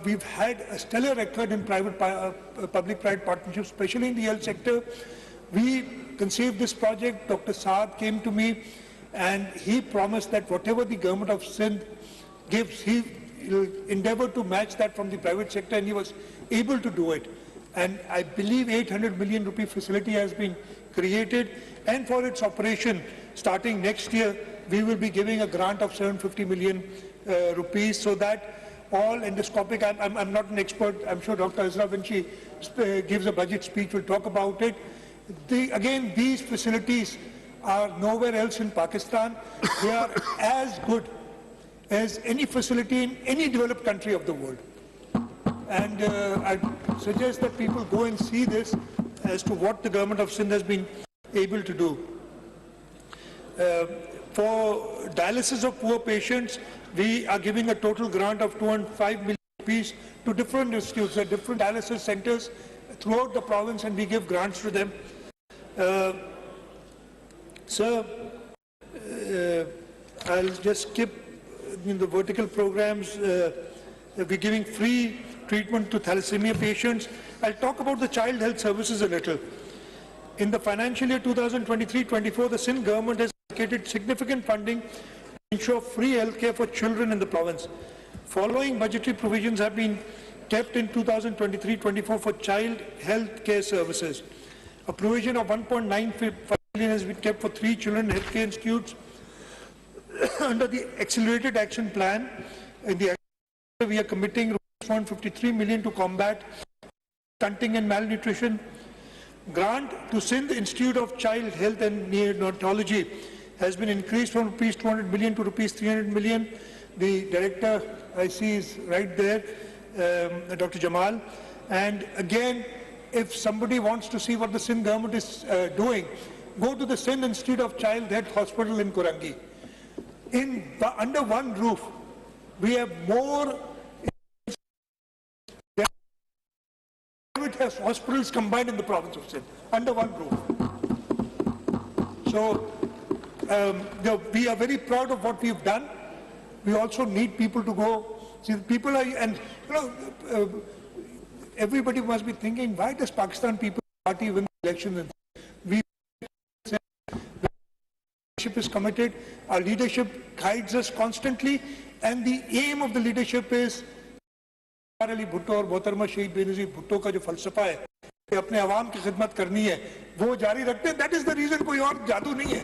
S1: we've had a stellar record in public-private partnerships, especially in the health sector. We conceived this project. Dr. Saad came to me and he promised that whatever the government of Sindh gives, he will endeavor to match that from the private sector, and he was able to do it. And I believe 800 million rupee facility has been created, and for its operation, starting next year, we will be giving a grant of 750 million rupees, so that all endoscopic, I'm not an expert, I'm sure Dr. Azra, when she gives a budget speech, will talk about it. Again, these facilities are nowhere else in Pakistan. They are as good as any facility in any developed country of the world. And I suggest that people go and see this as to what the government of Sindh has been able to do. For dialysis of poor patients, we are giving a total grant of 205 million rupees to different institutes, different dialysis centers throughout the province, and we give grants to them. Sir, I'll just skip in the vertical programs. We're giving free treatment to thalassemia patients. I'll talk about the child health services a little. In the financial year 2023-24, the Sindh government has allocated significant funding to ensure free health care for children in the province. Following budgetary provisions have been kept in 2023-24 for child health care services. A provision of 1.95 billion has been kept for 3 children healthcare institutes. Under the Accelerated Action Plan, we are committing 153 million to combat stunting and malnutrition. Grant to Sindh Institute of Child Health and Neonatology has been increased from rupees 200 million to rupees 300 million. The director I see is right there, Dr. Jamal. And again, if somebody wants to see what the Sindh government is doing, go to the Sindh Institute of Child Health Hospital in Kurangi. Under one roof, we have more private hospitals combined in the province of Sindh, under one roof. So we are very proud of what we've done. We also need people to go. See, people are, and you know, everybody must be thinking, why does Pakistan People's Party win the elections? We leadership is committed. Our leadership guides us constantly, and the aim of the leadership is Ali Bhutto और मोहतरमा शहीद बेनज़ीर भुट्टो का जो फलसफा है कि अपने आवाम की खिदमत करनी है, वो जारी रखते हैं. That is the reason. कोई और जादू नहीं है.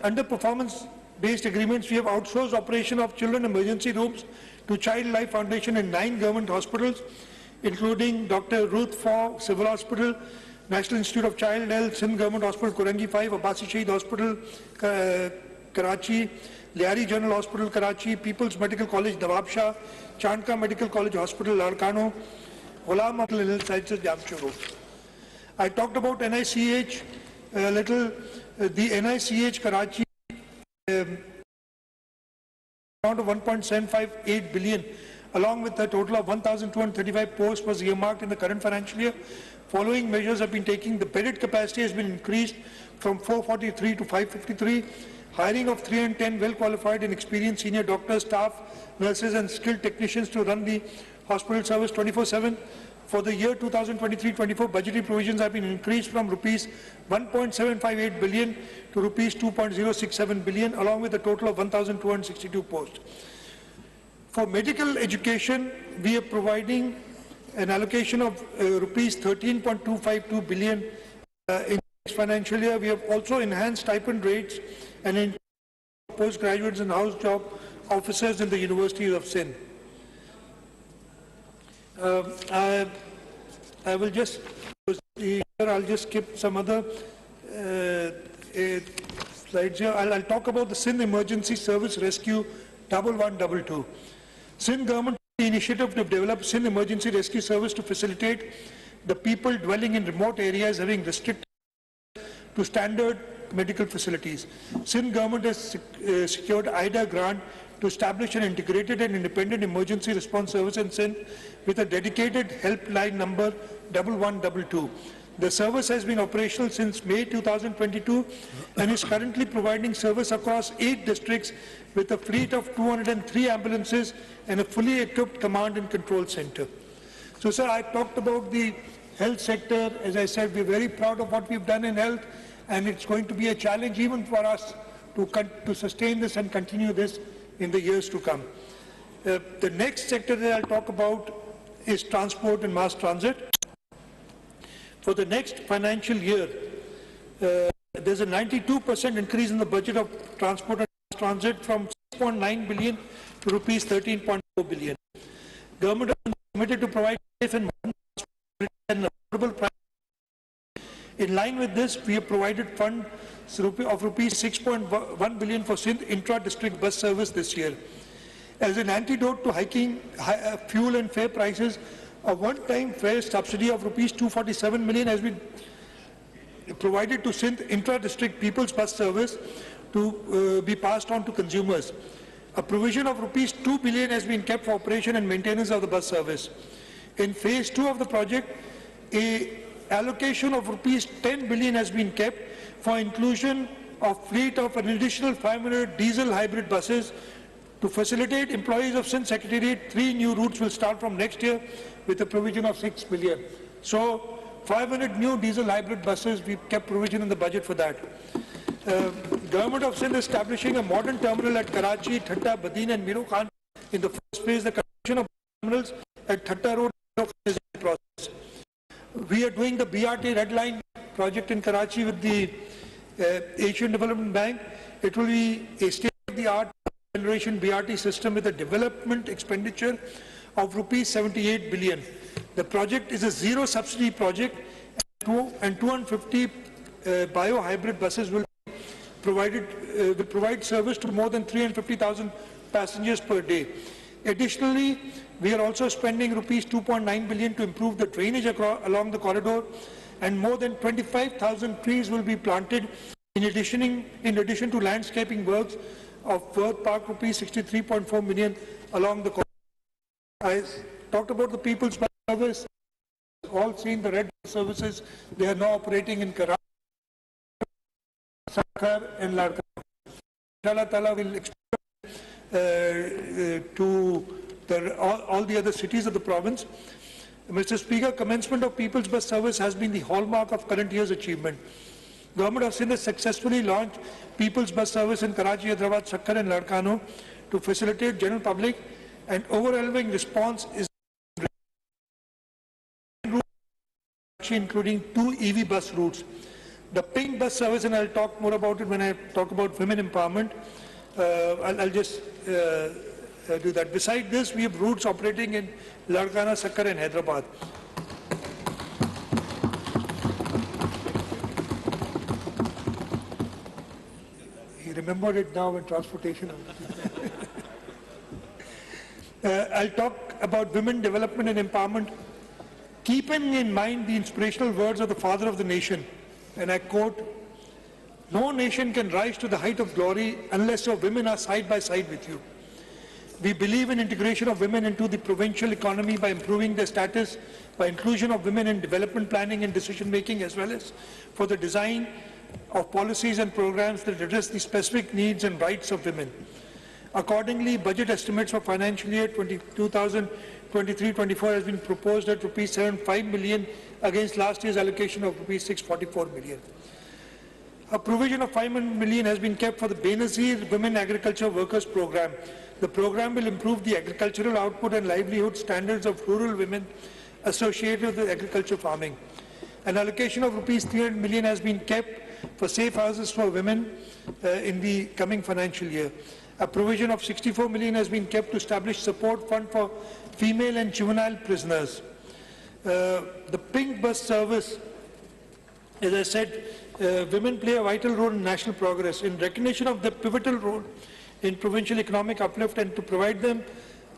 S1: Under performance-based agreements, we have outsourced operation of children emergency rooms to Child Life Foundation in 9 government hospitals, including Dr. Ruth Faw Civil Hospital, National Institute of Child Health, Sindh Government Hospital, Kurangi 5, Abbasi Shaheed Hospital, Karachi, Liari General Hospital, Karachi, People's Medical College, Nawab Shah, Chandka Medical College Hospital, Larkano, Ghulam Mental Health Sciences, Jamshedpur. I talked about NICH a little. The NICH Karachi amount of 1.758 billion, along with a total of 1,235 posts, was earmarked in the current financial year. Following measures have been taken. The bedded capacity has been increased from 443 to 553. Hiring of 310 well-qualified and experienced senior doctors, staff, nurses and skilled technicians to run the hospital service 24/7. For the year 2023-24, budgetary provisions have been increased from rupees 1.758 billion to rupees 2.067 billion, along with a total of 1,262 posts. For medical education, we are providing an allocation of rupees 13.252 billion in this financial year. We have also enhanced stipend rates and postgraduates and house job officers in the universities of Sindh. I will just here. I'll just skip some other slides here. I'll talk about the Sindh Emergency Service Rescue 1122. Sindh government initiative to develop Sindh Emergency Rescue Service to facilitate the people dwelling in remote areas having restricted to standard medical facilities. Sindh government has secured IDA grant to establish an integrated and independent emergency response service in Sindh with a dedicated helpline number 1122. The service has been operational since May 2022 and is currently providing service across 8 districts with a fleet of 203 ambulances and a fully equipped command and control center. So, sir, I talked about the health sector. As I said, we're very proud of what we've done in health, and it's going to be a challenge even for us to sustain this and continue this in the years to come. The next sector that I'll talk about is transport and mass transit. For the next financial year, there's a 92% increase in the budget of transport and mass transit from 6.9 billion to rupees 13.4 billion. Government is committed to provide safe and modern transport at an affordable price. In line with this, we have provided funds of rupees 6.1 billion for Sindh intra-district bus service this year. As an antidote to hiking fuel and fare prices, a one-time fare subsidy of rupees 247 million has been provided to Sindh intra-district people's bus service to be passed on to consumers. A provision of rupees 2 billion has been kept for operation and maintenance of the bus service. In phase 2 of the project, a allocation of rupees 10 billion has been kept for inclusion of fleet of an additional 500 diesel hybrid buses. To facilitate employees of Sindh Secretariat, 3 new routes will start from next year with a provision of 6 billion. So 500 new diesel hybrid buses, we've kept provision in the budget for that. Government of Sindh is establishing a modern terminal at Karachi, Thatta, Badin and Miro Khan. In the first phase, the construction of terminals at Thatta Road is in process. We are doing the BRT Red Line project in Karachi with the Asian Development Bank. It will be a state-of-the-art generation BRT system with a development expenditure of rupees 78 billion. The project is a zero subsidy project and 250 bio-hybrid buses will provide service to more than 350,000 passengers per day. Additionally, we are also spending rupees 2.9 billion to improve the drainage along the corridor, and more than 25,000 trees will be planted in addition to landscaping works of worth park rupees 63.4 million along the corridor. I talked about the People's Bus Service. All seen the red bus services. They are now operating in Karachi, Sakhar and Ladakh. Inshallah Ta'ala will expand to all the other cities of the province. Mr. Speaker, commencement of People's Bus Service has been the hallmark of current year's achievement. Government of Sindh has successfully launched People's Bus Service in Karachi, Hyderabad, Sakhar and Ladakh to facilitate general public, and overwhelming response is including 2 EV bus routes. The pink bus service, and I'll talk more about it when I talk about women empowerment. I'll just do that. Beside this, we have routes operating in Larkana, Sakhar and Hyderabad. He remembered it now in transportation. I'll talk about women development and empowerment, keeping in mind the inspirational words of the father of the nation, and I quote, "No nation can rise to the height of glory unless your women are side by side with you." We believe in integration of women into the provincial economy by improving their status, by inclusion of women in development planning and decision making, as well as for the design of policies and programs that address the specific needs and rights of women. Accordingly, budget estimates for financial year 2023-24 has been proposed at rupees 75 million against last year's allocation of rupees 644 million. A provision of 5 million has been kept for the Benazir Women Agriculture Workers Program. The program will improve the agricultural output and livelihood standards of rural women associated with agriculture farming. An allocation of rupees 300 million has been kept for safe houses for women in the coming financial year. A provision of 64 million has been kept to establish support fund for female and juvenile prisoners. The pink bus service, as I said, women play a vital role in national progress. In recognition of their pivotal role in provincial economic uplift and to provide them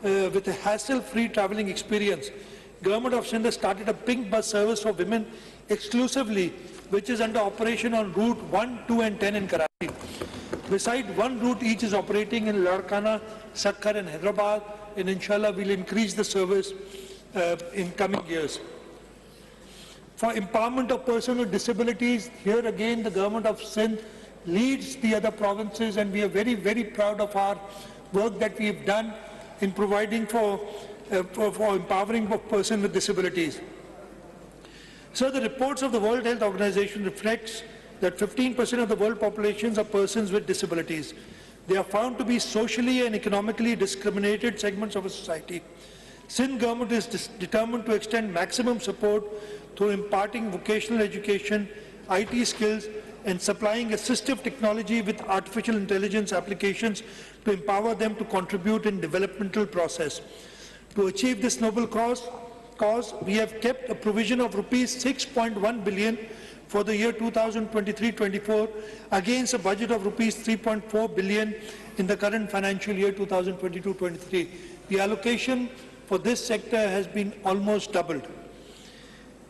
S1: with a hassle-free travelling experience, Government of Sindh started a pink bus service for women exclusively, which is under operation on route 1, 2 and 10 in Karachi. Beside one route each is operating in Larkana, Sakhar and Hyderabad, and inshallah we'll increase the service in coming years. For empowerment of persons with disabilities, here again the Government of Sindh leads the other provinces, and we are very, very proud of our work that we have done in providing for empowering of persons with disabilities. So the reports of the World Health Organization reflects that 15% of the world populations are persons with disabilities. They are found to be socially and economically discriminated segments of a society. Sindh government is determined to extend maximum support through imparting vocational education, IT skills, and supplying assistive technology with artificial intelligence applications to empower them to contribute in developmental process. To achieve this noble cause, we have kept a provision of rupees 6.1 billion for the year 2023-24 against a budget of rupees 3.4 billion in the current financial year 2022-23. The allocation for this sector has been almost doubled.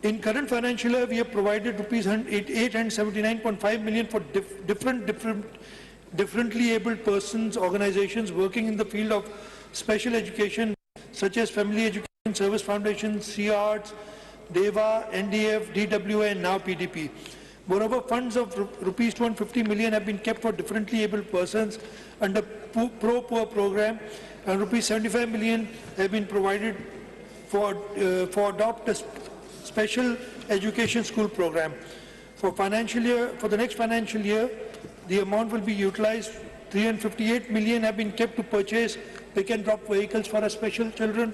S1: In current financial year, we have provided rupees 879.5 million for differently abled persons, organizations working in the field of special education, such as Family Education Service Foundation, CARTS, DEVA, NDF, DWA, and now PDP. Moreover, funds of rupees 250 million have been kept for differently abled persons under Pro-Poor program, and rupees 75 million have been provided for adopt a special education school program. For the next financial year, the amount will be utilized. 358 million have been kept to purchase pick and drop vehicles for our special children.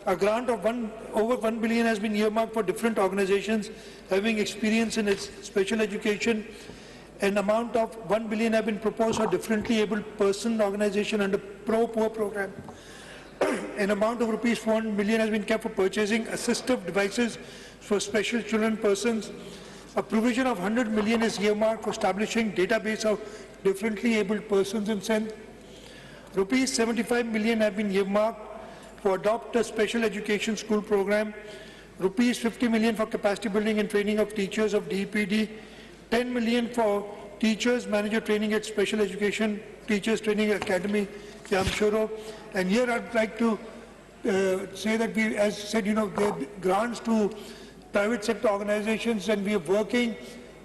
S1: A grant of over 1 billion has been earmarked for different organizations having experience in its special education, An amount of 1 billion have been proposed for differently abled person organization under Pro-Poor program. An amount of rupees 400 million has been kept for purchasing assistive devices for special children persons. A provision of 100 million is earmarked for establishing database of differently abled persons in Sindh. Rupees 75 million have been earmarked for adopt a special education school program. Rupees 50 million for capacity building and training of teachers of DEPD. 10 million for teachers manager training at special education teachers training academy, Jamshoro. And here I'd like to say that we, as said, there are grants to private sector organizations, and we are working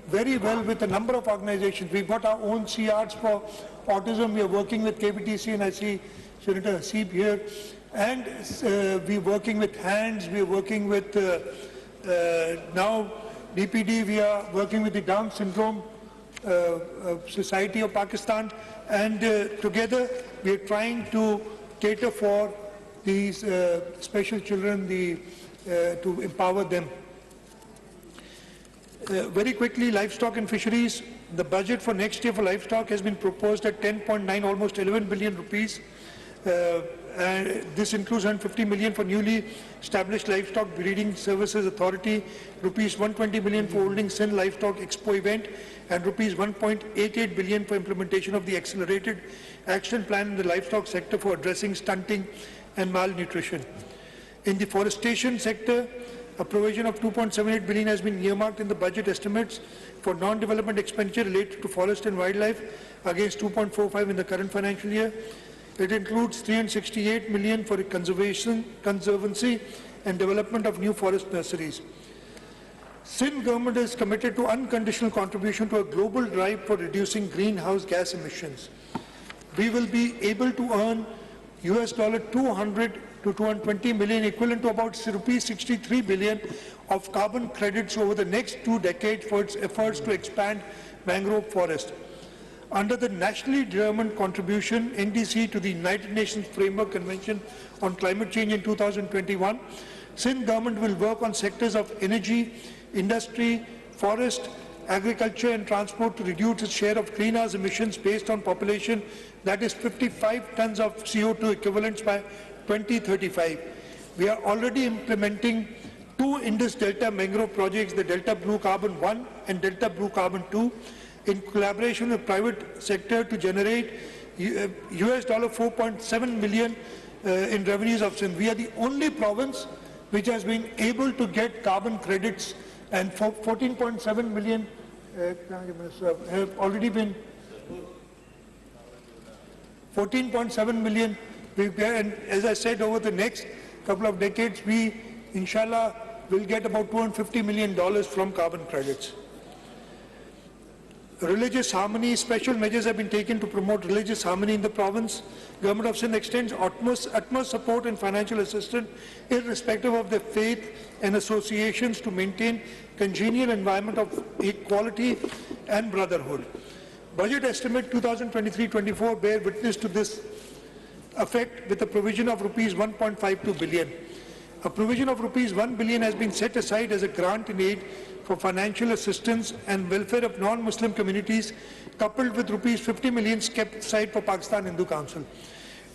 S1: very well with a number of organizations. We've got our own CRs for autism. We are working with KBTC, and I see Senator Hasib here. And we're working with HANDS. We are working with now DPD. We are working with the Down Syndrome Society of Pakistan. And together we are trying to cater for these special children, to empower them. Very quickly, livestock and fisheries. The budget for next year for livestock has been proposed at 10.9, almost 11 billion rupees. This includes 150 million for newly established Livestock Breeding Services Authority, rupees 120 million for holding Sindh Livestock Expo event, and rupees 1.88 billion for implementation of the accelerated action plan in the livestock sector for addressing stunting and malnutrition. In the forestation sector, a provision of 2.78 billion has been earmarked in the budget estimates for non-development expenditure related to forest and wildlife against 2.45 in the current financial year. It includes 368 million for conservancy and development of new forest nurseries. Sindh government is committed to unconditional contribution to a global drive for reducing greenhouse gas emissions. We will be able to earn US $200 to 220 million, equivalent to about rupees 63 billion of carbon credits over the next 2 decades for its efforts to expand mangrove forest. Under the nationally determined contribution, NDC, to the United Nations Framework Convention on Climate Change in 2021, Sindh government will work on sectors of energy, industry, forest, agriculture and transport to reduce its share of greenhouse emissions based on population, that is 55 tons of CO2 equivalents by 2035. We are already implementing 2 Indus Delta mangrove projects, the Delta Blue Carbon 1 and Delta Blue Carbon 2, in collaboration with private sector to generate US $4.7 million in revenues of Sindh. We are the only province which has been able to get carbon credits, and 14.7 million have already been 14.7 million. And as I said, over the next couple of decades, we, inshallah, will get about $250 million from carbon credits. Religious harmony, special measures have been taken to promote religious harmony in the province. Government of Sindh extends utmost support and financial assistance irrespective of their faith and associations to maintain congenial environment of equality and brotherhood. Budget estimate 2023-24 bear witness to this effect with a provision of rupees 1.52 billion. A provision of rupees 1 billion has been set aside as a grant in aid for financial assistance and welfare of non-Muslim communities, coupled with rupees 50 million kept aside for Pakistan Hindu Council.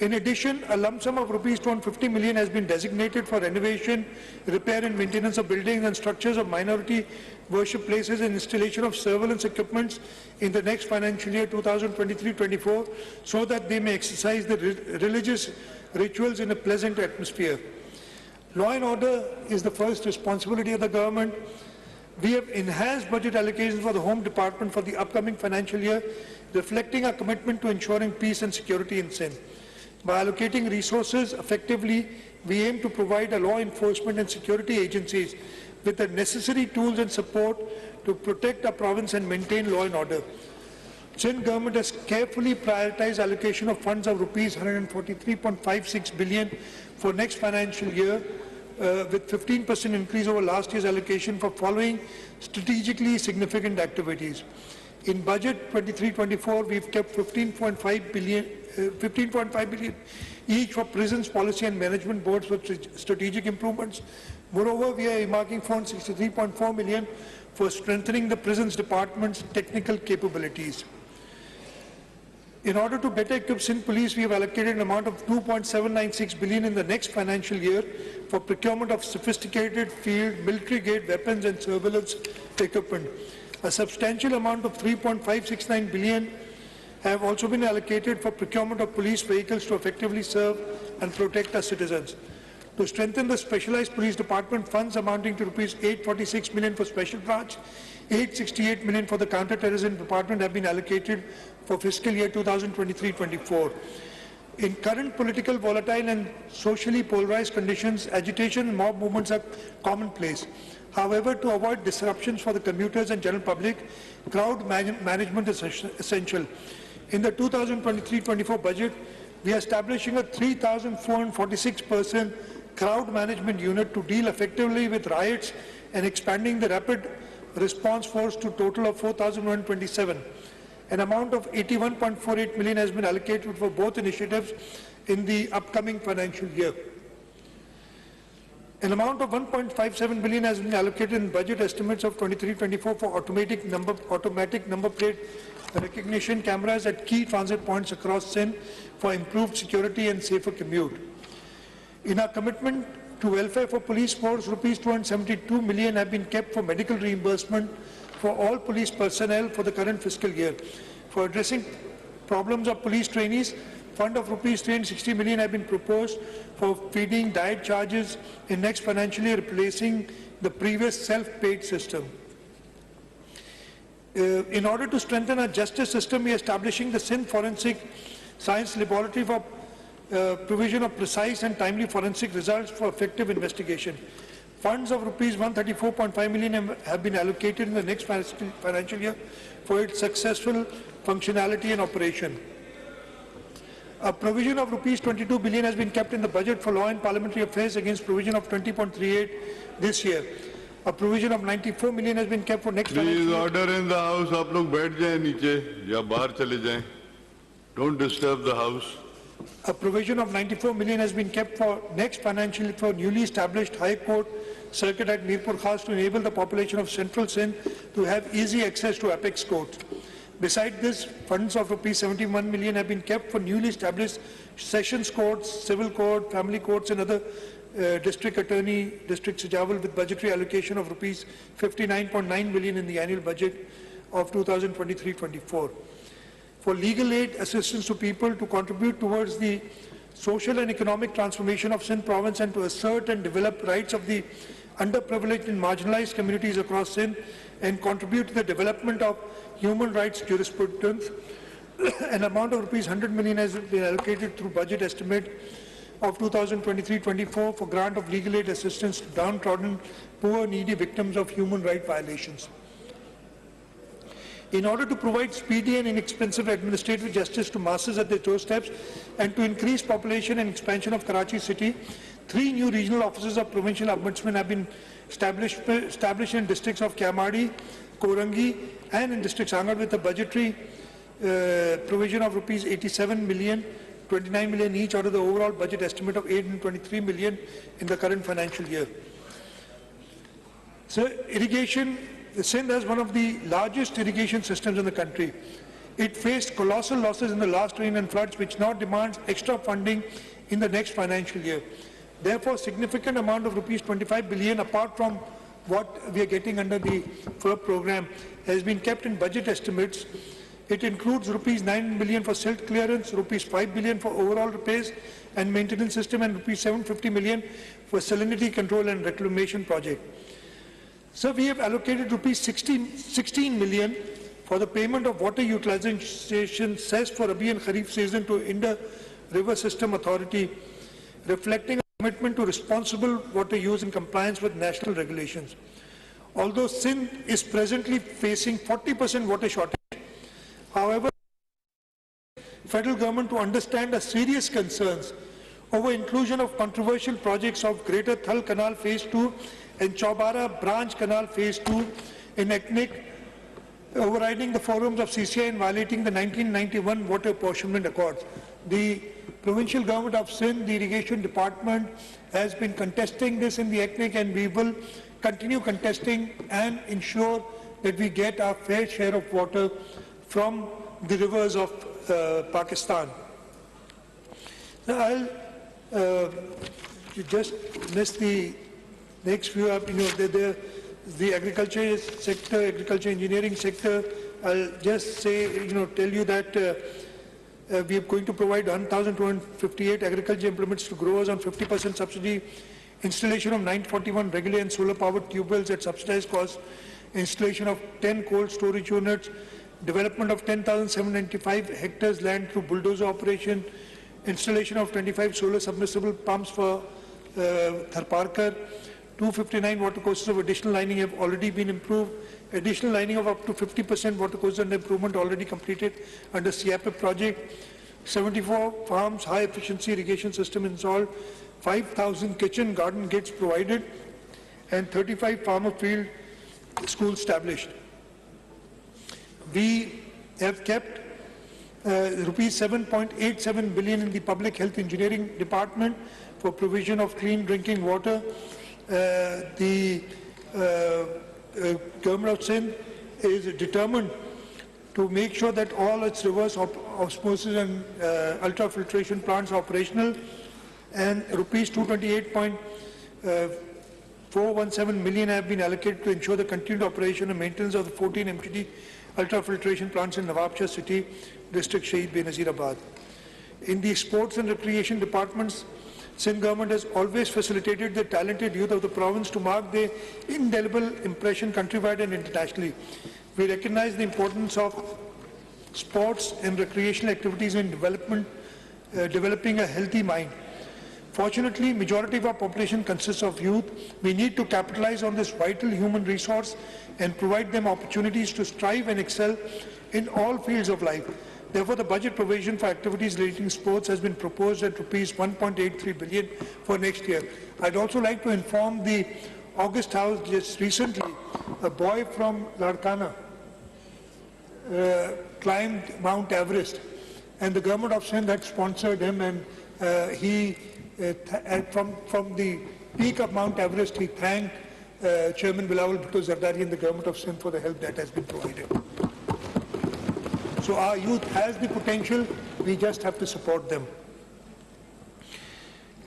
S1: In addition, a lump sum of rupees 250 million has been designated for renovation, repair and maintenance of buildings and structures of minority worship places and installation of surveillance equipments in the next financial year 2023-24, so that they may exercise the religious rituals in a pleasant atmosphere. Law and order is the first responsibility of the government. We have enhanced budget allocations for the Home Department for the upcoming financial year, reflecting our commitment to ensuring peace and security in Sindh. By allocating resources effectively, we aim to provide our law enforcement and security agencies with the necessary tools and support to protect our province and maintain law and order. Sindh government has carefully prioritized allocation of funds of rupees 143.56 billion for next financial year, with 15% increase over last year's allocation for following strategically significant activities. In budget 23-24, we've kept 15.5 billion each for prisons, policy and management boards for strategic improvements. Moreover, we are earmarking 463.4 million for strengthening the prisons department's technical capabilities. In order to better equip Sindh Police, we have allocated an amount of 2.796 billion in the next financial year for procurement of sophisticated field military-grade weapons and surveillance equipment. A substantial amount of 3.569 billion have also been allocated for procurement of police vehicles to effectively serve and protect our citizens. To strengthen the specialized police department, funds amounting to rupees 846 million for special branch, 868 million for the counter-terrorism department have been allocated for fiscal year 2023-24. In current political, volatile and socially polarized conditions, agitation and mob movements are commonplace. However, to avoid disruptions for the commuters and general public, crowd management is essential. In the 2023-24 budget, we are establishing a 3,446-person crowd management unit to deal effectively with riots and expanding the rapid response force to a total of 4,127. An amount of 81.48 million has been allocated for both initiatives in the upcoming financial year. An amount of 1.57 billion has been allocated in budget estimates of 23-24 for automatic number plate recognition cameras at key transit points across Sindh for improved security and safer commute. In our commitment to welfare for police force, rupees 272 million have been kept for medical reimbursement for all police personnel for the current fiscal year. For addressing problems of police trainees, fund of rupees 360 million have been proposed for feeding diet charges in next financial year, replacing the previous self-paid system. In order to strengthen our justice system, we are establishing the Sindh Forensic Science Laboratory for provision of precise and timely forensic results for effective investigation. Funds of rupees 134.5 million have been allocated in the next financial year for its successful functionality and operation. A provision of rupees 22 billion has been kept in the budget for law and parliamentary affairs against provision of 20.38 this year. A provision of 94 million has been kept for next financial year.
S2: Please order in the house. आप लोग बैठ जाएं नीचे या बाहर चले जाएं. Don't disturb the house.
S1: A provision of 94 million has been kept for next financial year for newly established High Court circuit at Mirpur Khas to enable the population of Central Sindh to have easy access to apex courts. Besides this, funds of rupees 71 million have been kept for newly established sessions courts, civil court, family courts and other district attorney, district Sajawal with budgetary allocation of rupees 59.9 million in the annual budget of 2023-24. For legal aid assistance to people to contribute towards the social and economic transformation of Sindh province and to assert and develop rights of the underprivileged and marginalized communities across Sindh and contribute to the development of human rights jurisprudence, an amount of rupees 100 million has been allocated through budget estimate of 2023-24 for grant of legal aid assistance to downtrodden, poor, needy victims of human rights violations. In order to provide speedy and inexpensive administrative justice to masses at their doorsteps and to increase population and expansion of Karachi city, 3 new regional offices of provincial ombudsman have been established in districts of Kiamadi, Korangi and in district Sangar with a budgetary provision of rupees 87 million, 29 million each out of the overall budget estimate of 823 million in the current financial year. So irrigation, Sindh has one of the largest irrigation systems in the country. It faced colossal losses in the last rain and floods, which now demands extra funding in the next financial year. Therefore, significant amount of rupees 25 billion, apart from what we are getting under the FERB program, has been kept in budget estimates. It includes rupees 9 billion for silt clearance, rupees 5 billion for overall repairs and maintenance system, and rupees 750 million for salinity control and reclamation project. So we have allocated rupees 16 million for the payment of water utilization cess for Rabi and Kharif season to Indus River System Authority, reflecting a commitment to responsible water use in compliance with national regulations. Although Sindh is presently facing 40% water shortage, however, federal government to understand the serious concerns over inclusion of controversial projects of Greater Thal Canal Phase 2 and Chaubara Branch Canal Phase 2 in ethnic, overriding the forums of CCI and violating the 1991 Water Apportionment Accords. The provincial government of Sindh, the irrigation department, has been contesting this in the ethnic, and we will continue contesting and ensure that we get our fair share of water from the rivers of Pakistan. Now, I'll just list the next few up. The agriculture sector, agriculture engineering sector. I'll just say, tell you that we are going to provide 1,258 agriculture implements to growers on 50% subsidy, installation of 941 regular and solar powered tube wells at subsidized cost, installation of 10 cold storage units, development of 10,795 hectares land through bulldozer operation, installation of 25 solar submersible pumps for Tharparkar, 259 watercourses of additional lining have already been improved, additional lining of up to 50% watercourses and improvement already completed under CIAP project, 74 farms high efficiency irrigation system installed, 5,000 kitchen garden gates provided, and 35 farmer field schools established. We have kept rupees 7.87 billion in the public health engineering department for provision of clean drinking water. The government of Sindh is determined to make sure that all its reverse osmosis and ultrafiltration plants are operational, and rupees 228.417 million have been allocated to ensure the continued operation and maintenance of the 14 MTD ultrafiltration plants in Nawab Shah City, District Shaheed Benazirabad. In the sports and recreation departments, Sindh government has always facilitated the talented youth of the province to mark their indelible impression countrywide and internationally. We recognize the importance of sports and recreational activities in developing a healthy mind. Fortunately, majority of our population consists of youth. We need to capitalize on this vital human resource and provide them opportunities to strive and excel in all fields of life. Therefore, the budget provision for activities relating to sports has been proposed at rupees 1.83 billion for next year. I'd also like to inform the August House just recently, a boy from Larkana climbed Mount Everest, and the government of Sindh had sponsored him, and from the peak of Mount Everest, he thanked Chairman Bilawal Bhutto Zardari and the government of Sindh for the help that has been provided. So our youth has the potential, we just have to support them.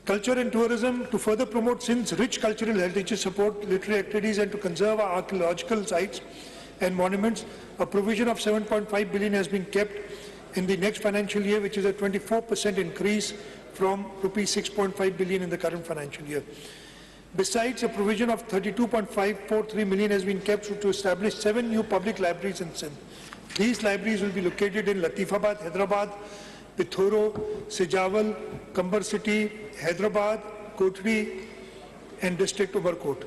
S1: Culture and tourism, to further promote Sindh's rich cultural heritage, support literary activities and to conserve our archaeological sites and monuments, a provision of 7.5 billion has been kept in the next financial year, which is a 24% increase from rupees 6.5 billion in the current financial year. Besides, a provision of 32.543 million has been kept to establish 7 new public libraries in Sindh. These libraries will be located in Latifabad, Hyderabad, Pithoro, Sejawal, Kambar City, Hyderabad, Kotri, and District Umarkot.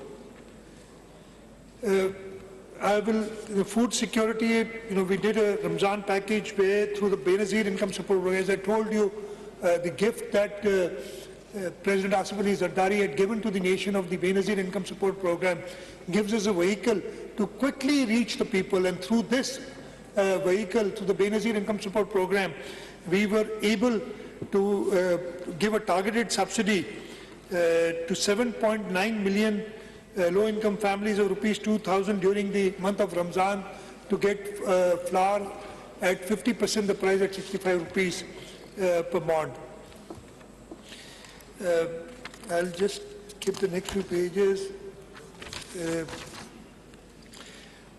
S1: Food security, we did a Ramzan package where through the Benazir income support program, as I told you, the gift that President Asif Ali Zardari had given to the nation of the Benazir income support program gives us a vehicle to quickly reach the people, and through this vehicle, to the Benazir income support program, we were able to give a targeted subsidy to 7.9 million low-income families of rupees 2,000 during the month of Ramzan to get flour at 50% the price at 65 rupees per mond. I'll just skip the next few pages.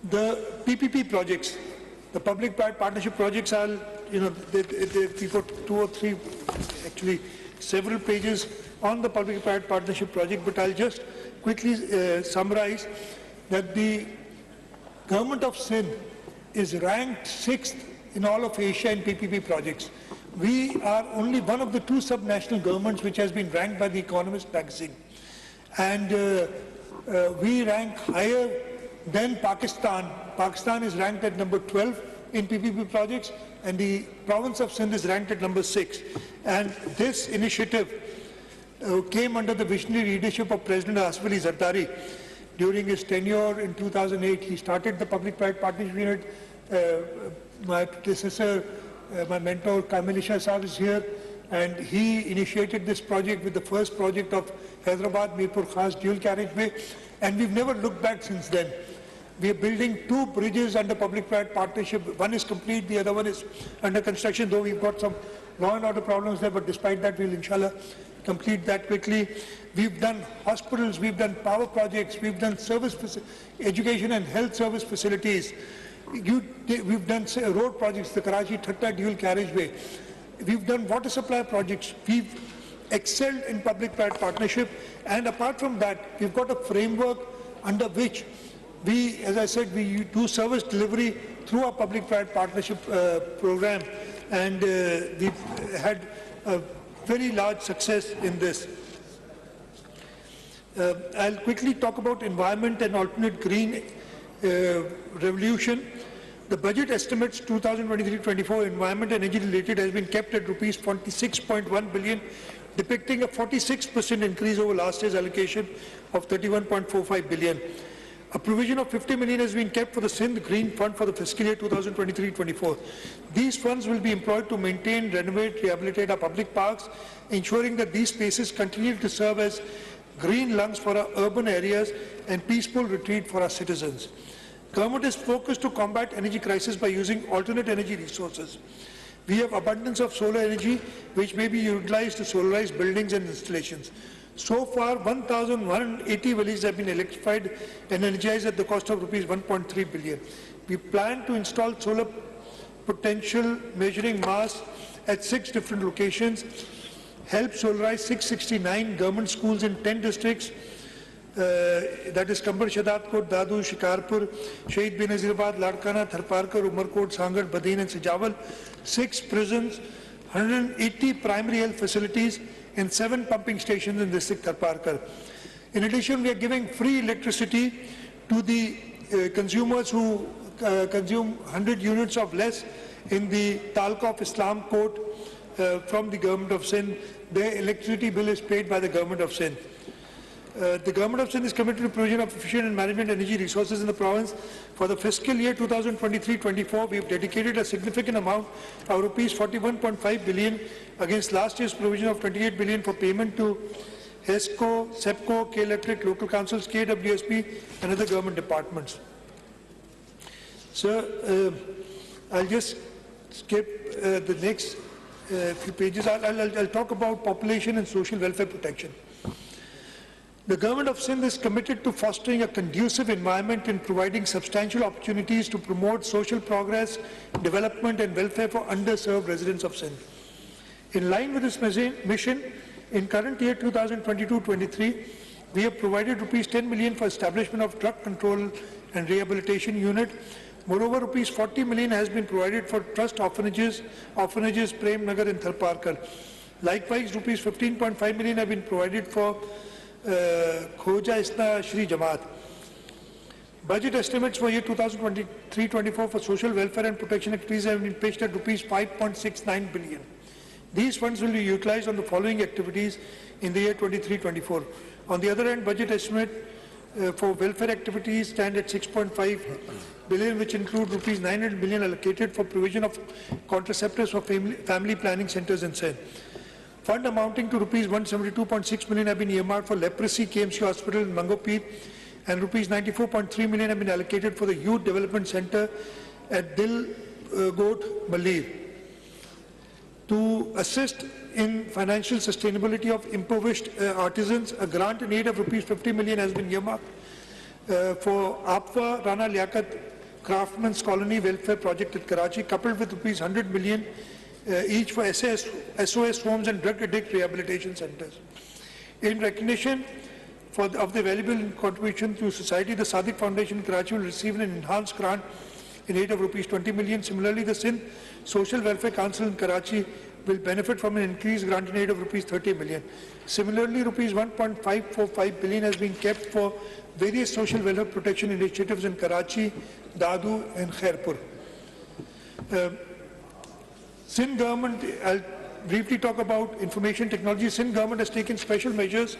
S1: The PPP projects, the public-private partnership projects are, we put 2 or 3, actually several pages on the public-private partnership project, but I'll just quickly summarize that the government of Sindh is ranked 6th in all of Asia in PPP projects. We are only one of the 2 subnational governments which has been ranked by the Economist magazine. And we rank higher than Pakistan. Pakistan is ranked at number 12 in PPP projects, and the province of Sindh is ranked at number 6. And this initiative came under the visionary leadership of President Asif Ali Zardari. During his tenure in 2008, he started the public-private partnership unit. My predecessor, my mentor, Kamilisha Saab is here, and he initiated this project with the first project of Hyderabad Mirpur Khas dual carriageway, and we've never looked back since then. We are building 2 bridges under public-private partnership. One is complete, the other one is under construction, though we've got some law and order problems there, but despite that, we'll inshallah complete that quickly. We've done hospitals, we've done power projects, we've done education and health service facilities. We've done road projects, the Karachi-Thatta dual carriageway. We've done water supply projects. We've excelled in public-private partnership, and apart from that, we've got a framework under which we, as I said, we do service delivery through our public-private partnership program, and we've had a very large success in this. I'll quickly talk about environment and alternate green revolution. The budget estimates 2023-24 environment and energy related has been kept at rupees 46.1 billion, depicting a 46% increase over last year's allocation of 31.45 billion. A provision of 50 million has been kept for the Sindh Green Fund for the fiscal year 2023-24. These funds will be employed to maintain, renovate, rehabilitate our public parks, ensuring that these spaces continue to serve as green lungs for our urban areas and peaceful retreat for our citizens. Government is focused to combat energy crisis by using alternate energy resources. We have abundance of solar energy which may be utilized to solarize buildings and installations. So far, 1,180 villages have been electrified and energized at the cost of rupees 1.3 billion. We plan to install solar potential measuring mass at 6 different locations, help solarize 669 government schools in 10 districts, that is Kambar Shadatpur, Dadu, Shikarpur, Shahid Benazirabad, Ladkana, Tharparkar, Umarkot, Sangar, Badin and Sijawal, 6 prisons, 180 primary health facilities and 7 pumping stations in district Tharparkar. In addition, we are giving free electricity to the consumers who consume 100 units of less in the Talqa of Islam Court from the government of Sindh. Their electricity bill is paid by the government of Sindh. The government of Sindh is committed to provision of efficient and management energy resources in the province. For the fiscal year 2023-24, we have dedicated a significant amount of rupees 41.5 billion against last year's provision of 28 billion for payment to HESCO, SEPCO, K-Electric, local councils, KWSP and other government departments. Sir, I'll just skip the next few pages. I'll talk about population and social welfare protection. The government of Sindh is committed to fostering a conducive environment and providing substantial opportunities to promote social progress, development and welfare for underserved residents of Sindh. In line with this mission, in current year 2022-23, we have provided rupees 10 million for establishment of drug control and rehabilitation unit. Moreover, rupees 40 million has been provided for trust orphanages Prem Nagar and Tharparkar. Likewise, rupees 15.5 million have been provided for Khoja Isna Shri Jamaat. Budget estimates for year 2023-24 for social welfare and protection activities have been pitched at rupees 5.69 billion. These funds will be utilized on the following activities in the year 23-24. On the other hand, budget estimate for welfare activities stand at 6.5 billion, which include rupees 900 million allocated for provision of contraceptives for family planning centers in Sindh. Fund amounting to rupees 172.6 million have been earmarked for leprosy KMC hospital in Mangopeet, and rupees 94.3 million have been allocated for the youth development center at Dil Goat Malir. To assist in financial sustainability of impoverished artisans, a grant in aid of rupees 50 million has been earmarked for APWA Rana Liaquat Craftsmen's Colony Welfare Project at Karachi, coupled with rupees 100 million each for SOS homes and drug addict rehabilitation centers. In recognition of the valuable contribution to society, the Sadiq Foundation in Karachi will receive an enhanced grant in aid of rupees 20 million. Similarly, the Sindh Social Welfare Council in Karachi will benefit from an increased grant in aid of rupees 30 million. Similarly, rupees 1.545 billion has been kept for various social welfare protection initiatives in Karachi, Dadu and Khairpur. Sindh government, I'll briefly talk about information technology. Sindh government has taken special measures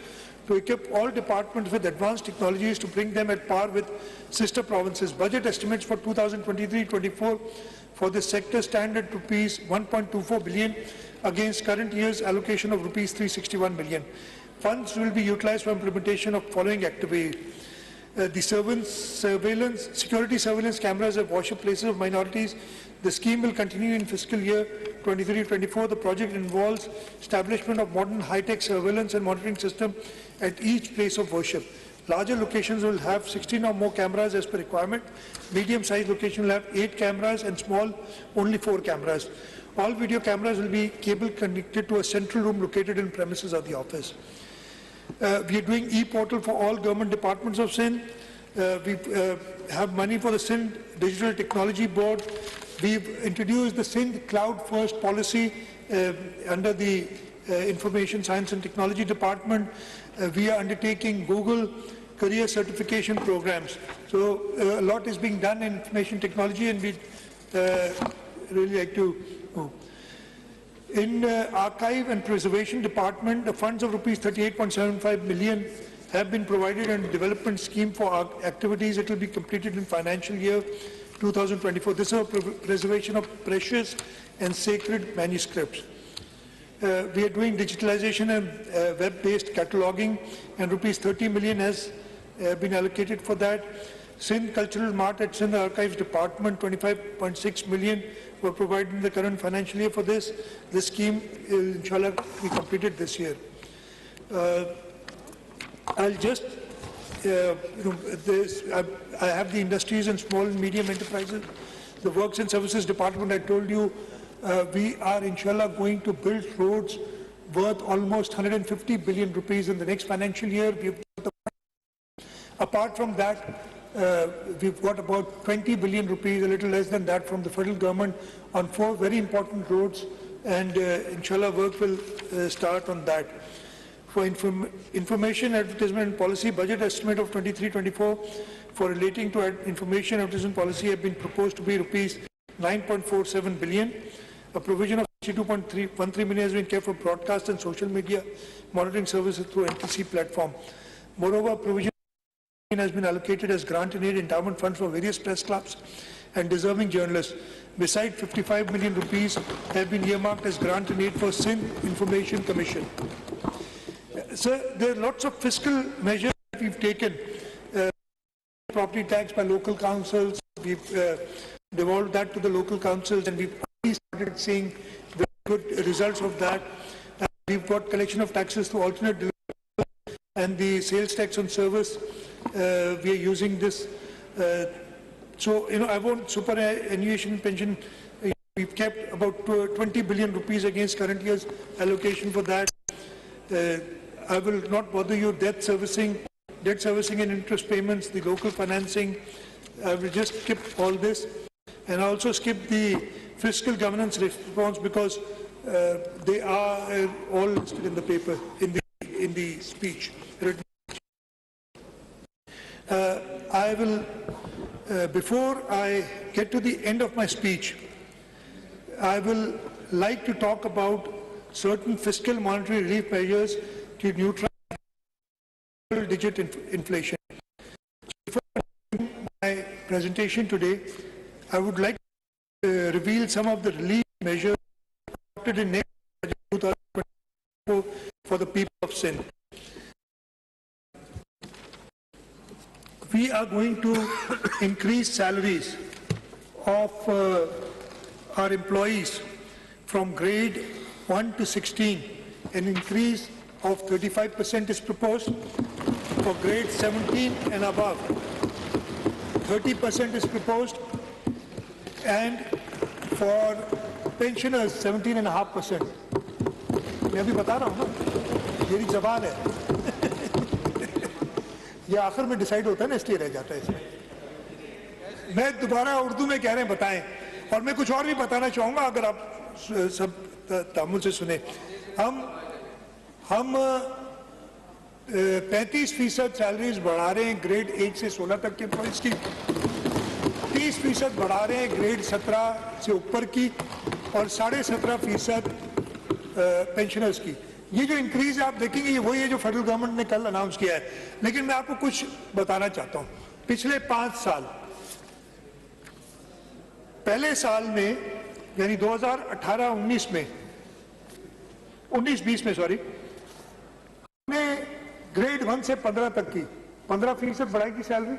S1: to equip all departments with advanced technologies to bring them at par with sister provinces. Budget estimates for 2023-24 for this sector stand at rupees 1.24 billion. against current year's allocation of rupees 361 million. Funds will be utilized for implementation of following activities. The security surveillance cameras at worship places of minorities. The scheme will continue in fiscal year 23-24. The project involves establishment of modern high-tech surveillance and monitoring system at each place of worship. Larger locations will have 16 or more cameras as per requirement. Medium-sized location will have 8 cameras and small only 4 cameras. All video cameras will be cable connected to a central room located in premises of the office. We are doing e-portal for all government departments of Sindh. We have money for the Sindh Digital Technology Board. We've introduced the Sindh Cloud First policy under the Information Science and Technology Department. We are undertaking Google career certification programs. So a lot is being done in information technology, and we'd really like to move. In Archive and Preservation Department, the funds of rupees 38.75 million have been provided in development scheme for our activities. It will be completed in financial year 2024. This is a preservation of precious and sacred manuscripts. We are doing digitalization and web-based cataloging, and rupees 30 million has been allocated for that. Sindh Cultural Mart at Sindh Archives Department, 25.6 million were provided in the current financial year for this. This scheme will, inshallah, be completed this year. I'll just, I have the industries and small and medium enterprises. The Works and Services Department, I told you, we are, inshallah, going to build roads worth almost 150 billion rupees in the next financial year. Apart from that, we've got about 20 billion rupees, a little less than that, from the federal government on 4 very important roads, and inshallah work will start on that. For information, advertisement and policy, budget estimate of 23-24 for relating to information advertisement policy have been proposed to be rupees 9.47 billion. A provision of 62.13 million has been kept for broadcast and social media monitoring services through NTC platform. Moreover, provision has been allocated as grant and aid endowment funds for various press clubs and deserving journalists. Besides, 55 million rupees have been earmarked as grant and aid for Sindh Information Commission. Sir, there are lots of fiscal measures that we've taken. Property tax by local councils, we've devolved that to the local councils, and we've already started seeing very good results of that. We've got collection of taxes through alternate delivery and the sales tax on service. We are using this. So, I won't superannuation pension. We've kept about 20 billion rupees against current year's allocation for that. I will not bother you. Debt servicing and interest payments, the local financing. I will just skip all this, and also skip the fiscal governance response because they are all listed in the paper, in the speech. I will, before I get to the end of my speech, I will like to talk about certain fiscal monetary relief measures to neutralize digit inflation. Before my presentation today, I would like to reveal some of the relief measures adopted in next budget 2024 for the people of Sindh. We are going to increase salaries of our employees from grade 1 to 16. An increase of 35% is proposed. For grade 17 and above, 30% is proposed. And for pensioners, 17.5%. मैं अभी बता रहा हूँ ना, मेरी जबान है। ये आखिर में डिसाइड होता है ना, इसलिए रह जाता है इसमें। मैं दोबारा उर्दू में कह रहे हैं बताएं, और मैं कुछ और भी बताना चाहूँगा अगर आप सब तामुल से सुने। हम 35% सैलरीज बढ़ा रहे हैं ग्रेड 8 से 16 तक के एम्प्लॉइज की, 30% बढ़ा रहे हैं ग्रेड 17 से ऊपर की, और 17.5% पेंशनर्स की। ये जो इंक्रीज आप देखेंगे ये वही है जो फेडरल गवर्नमेंट ने कल अनाउंस किया है। लेकिन मैं आपको कुछ बताना चाहता हूँ। पिछले 5 साल, पहले साल में यानी 2018-19 में 19-20 में सॉरी, हमने ग्रेड 1 से 15 तक की 15% बढ़ाई की सैलरी,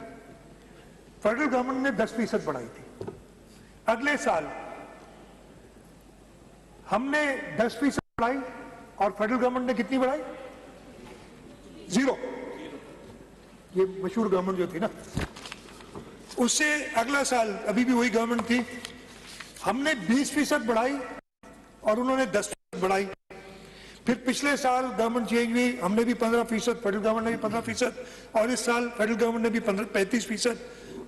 S1: फेडरल गवर्नमेंट ने 10% बढ़ाई थी। अगले साल हमने 10% बढ़ाई और फेडरल गवर्नमेंट ने कितनी बढ़ाई? 0। ये मशहूर गवर्नमेंट जो थी ना, उससे अगला साल अभी भी वही गवर्नमेंट थी, हमने 20% बढ़ाई और उन्होंने 10% बढ़ाई। फिर पिछले साल गवर्नमेंट चेंज हुई, हमने भी 15%, फेडरल गवर्नमेंट ने भी 15%, और इस साल फेडरल गवर्नमेंट ने भी 35%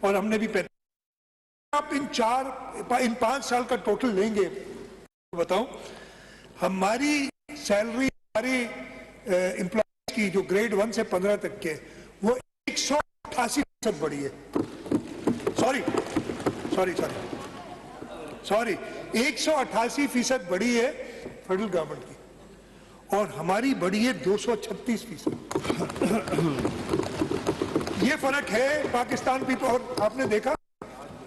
S1: और हमने भी 35%। आप इन 5 साल का टोटल लेंगे, बताऊं, हमारी सैलरी हमारी एम्प्लॉयज की जो ग्रेड 1 से 15 तक के, वो 188% बढ़ी है। सॉरी 188% बढ़ी है फेडरल गवर्नमेंट की, और हमारी बढ़ी है 236%। ये फर्क है पाकिस्तान पीपल। और आपने देखा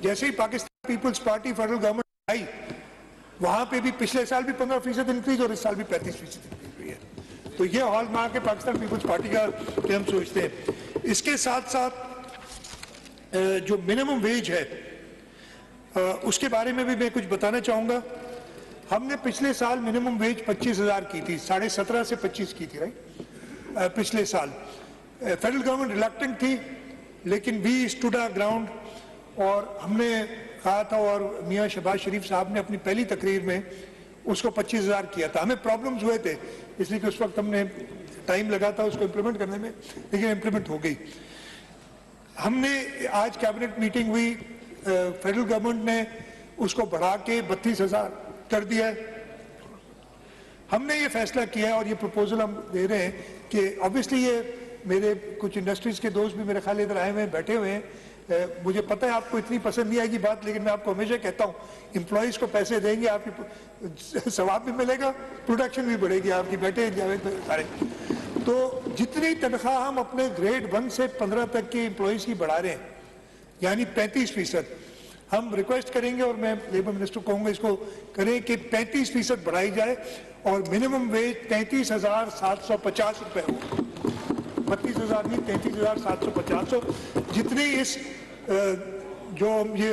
S1: जैसे ही Pakistan Peoples Party federal government आई, वहां पे भी पिछले साल भी 15% इंक्रीज और इस साल भी 35% इंक्रीज हुई है। तो ये हॉलमार्क है पाकिस्तान पीपल्स पार्टी का कि हम सोचते हैं। इसके साथ साथ जो मिनिमम वेज है उसके बारे में भी मैं कुछ बताना चाहूंगा। हमने पिछले साल मिनिमम वेज 25,000 की थी, 17.5 से 25 की थी, राइट? पिछले साल फेडरल गवर्नमेंट रिलक्टेंट थी, लेकिन वी स्टूड आवर ग्राउंड, और हमने कहा था, और मियां शहबाज शरीफ साहब ने अपनी पहली तकरीर में उसको 25,000 किया था। हमें प्रॉब्लम्स हुए थे, इसलिए कि उस वक्त हमने टाइम लगा था उसको इम्प्लीमेंट करने में, लेकिन इम्प्लीमेंट हो गई। हमने आज कैबिनेट मीटिंग हुई, फेडरल गवर्नमेंट ने उसको बढ़ा के 32,000 कर दिया है। हमने ये फैसला किया है और ये प्रपोजल हम दे रहे हैं कि ऑब्वियसली ये मेरे कुछ इंडस्ट्रीज के दोस्त भी मेरे ख्याल इधर आए हुए हैं, बैठे हुए हैं। मुझे पता है आपको इतनी पसंद नहीं आएगी बात, लेकिन मैं आपको हमेशा कहता हूँ, एम्प्लॉयज को पैसे देंगे, आपकी सवाब भी मिलेगा, प्रोडक्शन भी बढ़ेगी आपकी, बैठे जावेद सारे। तो जितनी तनख्वाह हम अपने ग्रेड 1 से 15 तक के एम्प्लॉयज की बढ़ा रहे हैं, यानी 35%, हम रिक्वेस्ट करेंगे और मैं लेबर मिनिस्टर को कहूंगा इसको करें कि 35% बढ़ाई जाए और मिनिमम वेज 33,750 रुपए हो। 32,000 नहीं, 33,750 हो। जितनी इस जो ये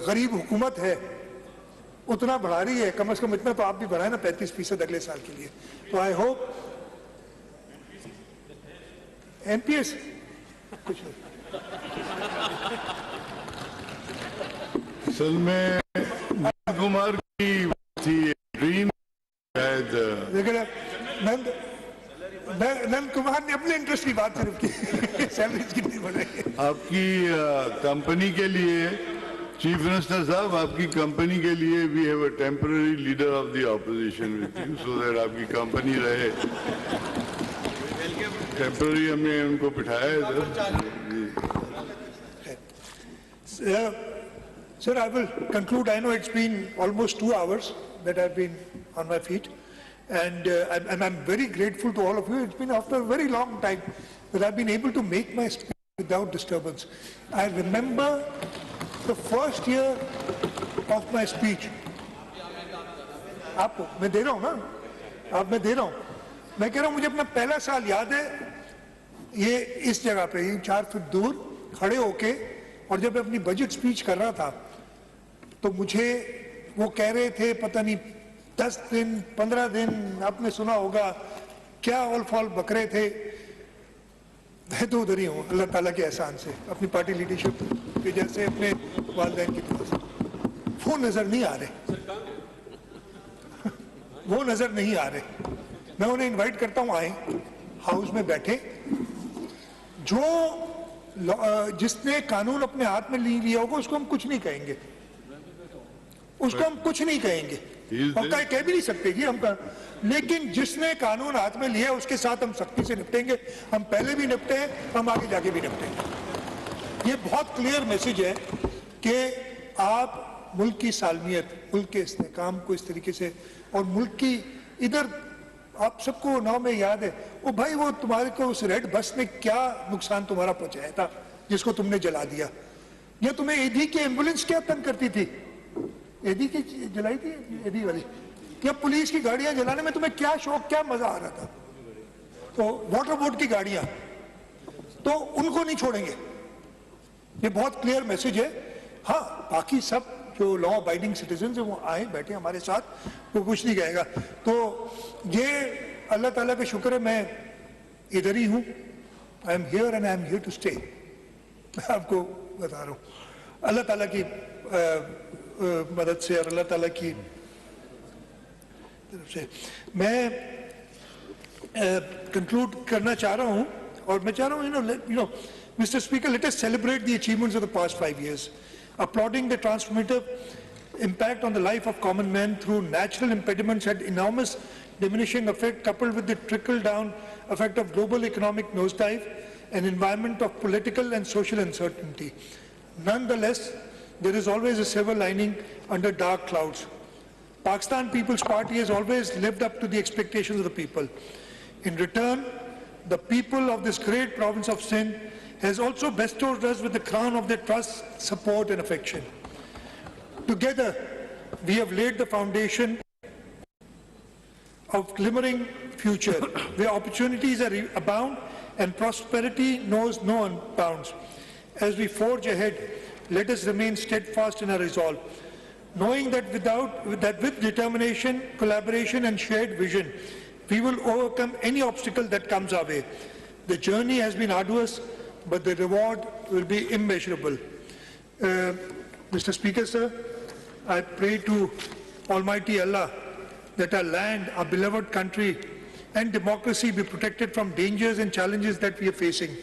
S1: गरीब हुकूमत है उतना बढ़ा रही है, कम से कम इतना तो आप भी बढ़ाए ना, 35% अगले साल के लिए। तो आई होप एनपीएस कुछ नहीं।
S2: असल में कुमार की थी ड्रीम,
S1: लेकिन नंद कुमार ने अपने इंटरेस्ट की बात सिर्फ की, सैलरीज कितनी बढ़ेगी
S2: आपकी कंपनी के लिए। चीफ मिनिस्टर साहब, आपकी कंपनी के लिए we have a temporary leader of the opposition with you, so that आपकी कंपनी रहे। टेम्पररी हमने उनको बिठाया इधर।
S1: Sir, I will conclude. I know it's been almost 2 hours that I've been on my feet, and I'm very grateful to all of you. It's been after a very long time that I've been able to make my speech without disturbance. I remember the first year of my speech. आपको मैं दे रहा हूँ ना, आप मैं दे रहा हूँ, मैं कह रहा हूँ मुझे अपना पहला साल याद है, ये इस जगह पे 4 फीट दूर खड़े होके, और जब मैं अपनी बजट स्पीच कर रहा था तो मुझे वो कह रहे थे पता नहीं 10 दिन 15 दिन, आपने सुना होगा क्या ऑल फॉल बकरे थे। मैं तो उधर ही हूँ अल्लाह ताला के एहसान से, अपनी पार्टी लीडरशिप के जैसे अपने वालिदैन की तरफ से। वो नजर नहीं आ रहे, वो नजर नहीं आ रहे। मैं उन्हें इनवाइट करता हूँ, आए हाउस में बैठे। जो जिसने कानून अपने हाथ में लिया होगा उसको हम कुछ नहीं कहेंगे, उसको हम कुछ नहीं कहेंगे, और कह भी नहीं सकते कि हम लेकिन जिसने कानून हाथ में लिया उसके साथ हम सख्ती से निपटेंगे। हम पहले भी निपटे हैं, हम आगे जाके भी निपटेंगे। ये बहुत क्लियर मैसेज है कि आप मुल्क की सालमियत, मुल्क के इस्तेहकाम को इस तरीके से, और मुल्क की इधर आप सबको नाव में याद है वो भाई, वो तुम्हारे को उस रेड बस ने क्या नुकसान तुम्हारा पहुंचाया था जिसको तुमने जला दिया, या तुम्हें एडी की एम्बुलेंस क्या तंग करती थी, एडी की जलाई थी, एडी वाली कि अब पुलिस की गाड़ियां जलाने में तुम्हें क्या शौक, क्या मजा आ रहा था। तो वाटर बोर्ड की गाड़ियां, तो उनको नहीं छोड़ेंगे, ये बहुत क्लियर मैसेज है। हाँ, बाकी सब जो लॉ अबाइडिंग सिटीजन है वो आए बैठे हमारे साथ, वो कुछ नहीं कहेगा। तो ये अल्लाह ताला का शुक्र है मैं इधर ही हूँ, I am here and I am here to stay. मैं आपको बता रहा हूँ अल्लाह ताला की मदद से और अल्लाह ताला की तरफ से मैं कंक्लूड करना चाह रहा हूँ। और मैं चाह रहा हूँ, Mr. Speaker, let us celebrate the achievements of the past 5 years, applauding the transformative impact on the life of common men through natural impediments had enormous diminishing effect, coupled with the trickle-down effect of global economic nosedive, an environment of political and social uncertainty. Nonetheless, there is always a silver lining under dark clouds. Pakistan People's Party has always lived up to the expectations of the people. In return, the people of this great province of Sindh has also bestowed us with the crown of their trust, support and affection. Together, we have laid the foundation of glimmering future, where opportunities are abound and prosperity knows no bounds. As we forge ahead, let us remain steadfast in our resolve, knowing that with determination, collaboration and shared vision, we will overcome any obstacle that comes our way. The journey has been arduous, but the reward will be immeasurable. Mr. Speaker, sir, I pray to Almighty Allah that our land, our beloved country and democracy be protected from dangers and challenges that we are facing.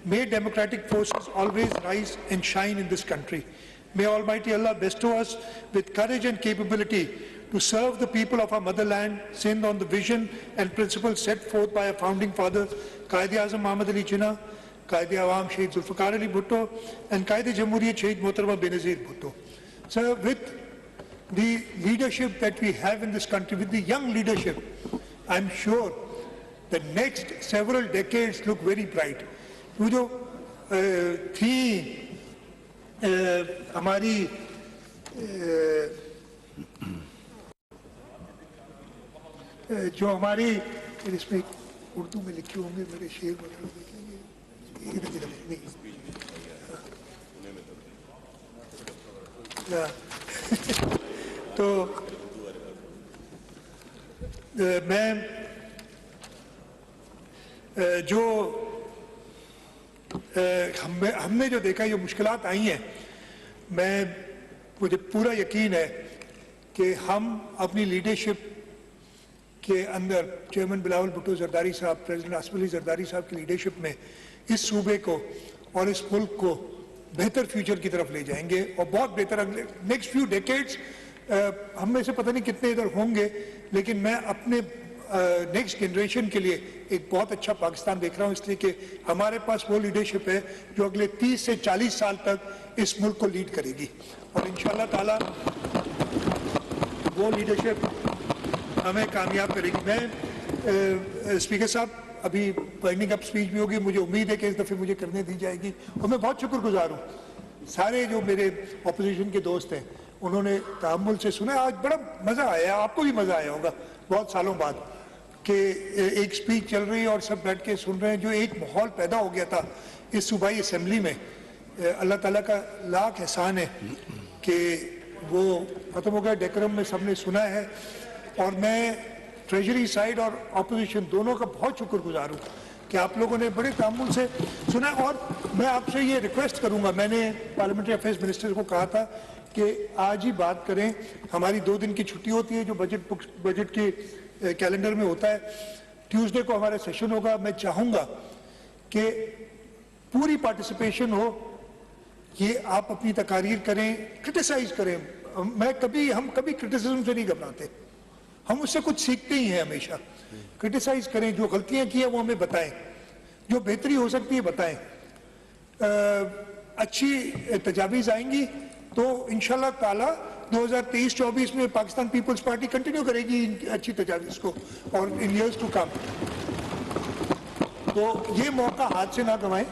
S1: May democratic forces always rise and shine in this country. May Almighty Allah bestow us with courage and capability to serve the people of our motherland, Sindh, on the vision and principles set forth by our founding fathers, Qaid-e-Azam Muhammad Ali Jinnah, Qaid-e-Awam Shaheed Zulfikar Ali Bhutto, and Qaid-e-Jamhuriyat Shaheed Mohtarama Benazir Bhutto. Sir, with the leadership that we have in this country, with the young leadership, I'm sure the next several decades look very bright. वो जो थी हमारी जो हमारी इसमें उर्दू में लिखे होंगे मेरे शेर वगैरह देखेंगे तो मैं जो हमने जो देखा ये मुश्किलात आई हैं, मुझे पूरा यकीन है कि हम अपनी लीडरशिप के अंदर चेयरमैन बिलावल भुट्टो जरदारी साहब, प्रेसिडेंट आसिफ अली जरदारी साहब की लीडरशिप में इस सूबे को और इस मुल्क को बेहतर फ्यूचर की तरफ ले जाएंगे और बहुत बेहतर अगले नेक्स्ट फ्यू डेकेड्स हम में से पता नहीं कितने इधर होंगे, लेकिन मैं अपने नेक्स्ट जनरेशन के लिए एक बहुत अच्छा पाकिस्तान देख रहा हूँ, इसलिए कि हमारे पास वो लीडरशिप है जो अगले 30 से 40 साल तक इस मुल्क को लीड करेगी और इंशाअल्लाह ताला वो लीडरशिप हमें कामयाब करेगी। मैं स्पीकर साहब अभी वाइंडिंग अप स्पीच भी होगी, मुझे उम्मीद है कि इस दफ़े मुझे करने दी जाएगी और मैं बहुत शुक्रगुजार हूँ सारे जो मेरे अपोजिशन के दोस्त हैं, उन्होंने तहम्मुल से सुना। आज बड़ा मज़ा आया, आपको भी मज़ा आया होगा बहुत सालों बाद कि एक स्पीच चल रही है और सब बैठ के सुन रहे हैं। जो एक माहौल पैदा हो गया था इस सूबाई असेंबली में, अल्लाह ताला का लाख एहसान है कि वो ख़त्म हो गया, डेकोरम में सबने सुना है और मैं ट्रेजरी साइड और अपोजिशन दोनों का बहुत शुक्रगुजार हूँ कि आप लोगों ने बड़े तामुल से सुना। और मैं आपसे ये रिक्वेस्ट करूँगा, मैंने पार्लियामेंट्री अफेयर्स मिनिस्टर को कहा था कि आज ही बात करें, हमारी 2 दिन की छुट्टी होती है जो बजट के कैलेंडर में होता है, ट्यूसडे को हमारा सेशन होगा। मैं चाहूँगा कि पूरी पार्टिसिपेशन हो, ये आप अपनी तकारीर करें, क्रिटिसाइज करें। हम कभी क्रिटिसिज्म से नहीं घबराते, हम उससे कुछ सीखते ही हैं हमेशा। क्रिटिसाइज करें, जो गलतियां की है वो हमें बताएं, जो बेहतरी हो सकती है बताएं। अच्छी तजावीज़ आएंगी तो इंशाल्लाह ताला 2023-24 में पाकिस्तान पीपल्स पार्टी कंटिन्यू करेगी अच्छी तजावीज़ को और इन ईयर्स टू कम। तो ये मौका हाथ से ना गंवाएं,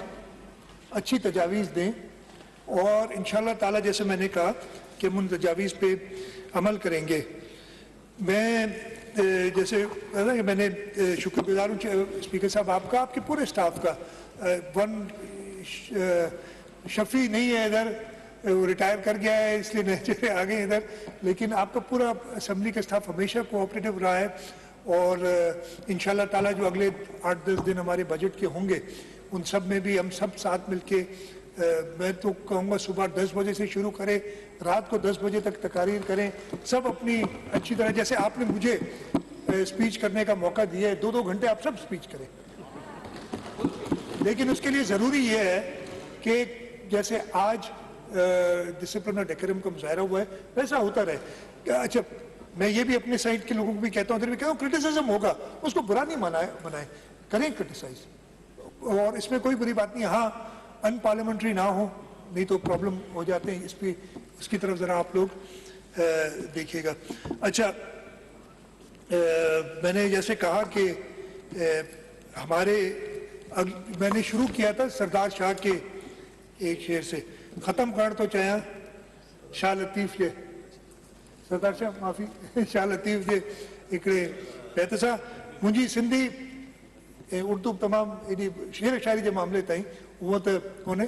S1: अच्छी तजावीज़ दें और इंशाल्लाह ताला जैसे मैंने कहा के उन तजावीज़ पे अमल करेंगे। मैं जैसे कि मैंने शुक्रगुजार हूँ स्पीकर साहब आपका, आपके पूरे स्टाफ का। शफी नहीं है इधर, वो रिटायर कर गया है इसलिए नए आ गए इधर, लेकिन आपका पूरा असेंबली का स्टाफ हमेशा कोऑपरेटिव रहा है। और इंशाल्लाह ताला जो अगले 8-10 दिन हमारे बजट के होंगे उन सब में भी हम सब साथ मिलके, मैं तो कहूँगा सुबह 10 बजे से शुरू करें, रात को 10 बजे तक तकारीर करें, सब अपनी अच्छी तरह, जैसे आपने मुझे स्पीच करने का मौका दिया है, 2-2 घंटे आप सब स्पीच करें। लेकिन उसके लिए ज़रूरी ये है कि जैसे आज डिसिप्लिन और डेकोरम का मुजाहरा हुआ है वैसा होता रहे। अच्छा, मैं ये भी अपने साइड के लोगों को भी कहता हूँ, कहता हूँ क्रिटिसिज्म होगा उसको बुरा नहीं बनाए, करें क्रिटिसाइज, और इसमें कोई बुरी बात नहीं। हाँ, अनपार्लियामेंट्री ना हो, नहीं तो प्रॉब्लम हो जाते हैं। इस पे उसकी तरफ ज़रा आप लोग देखिएगा। अच्छा, मैंने जैसे कहा कि मैंने शुरू किया था सरदार शाह के एक शेर से, ख़त्म कर तो चाहे शाह लतीफ़ जे, सरदार शाह माफ़ी शाह लतीफ़ जे हिकिड़े बैत सां मुंहिंजी सिंधी उर्दू तमामु एॾी शेर शायरी जे मामले ताईं उहो त कोन्हे,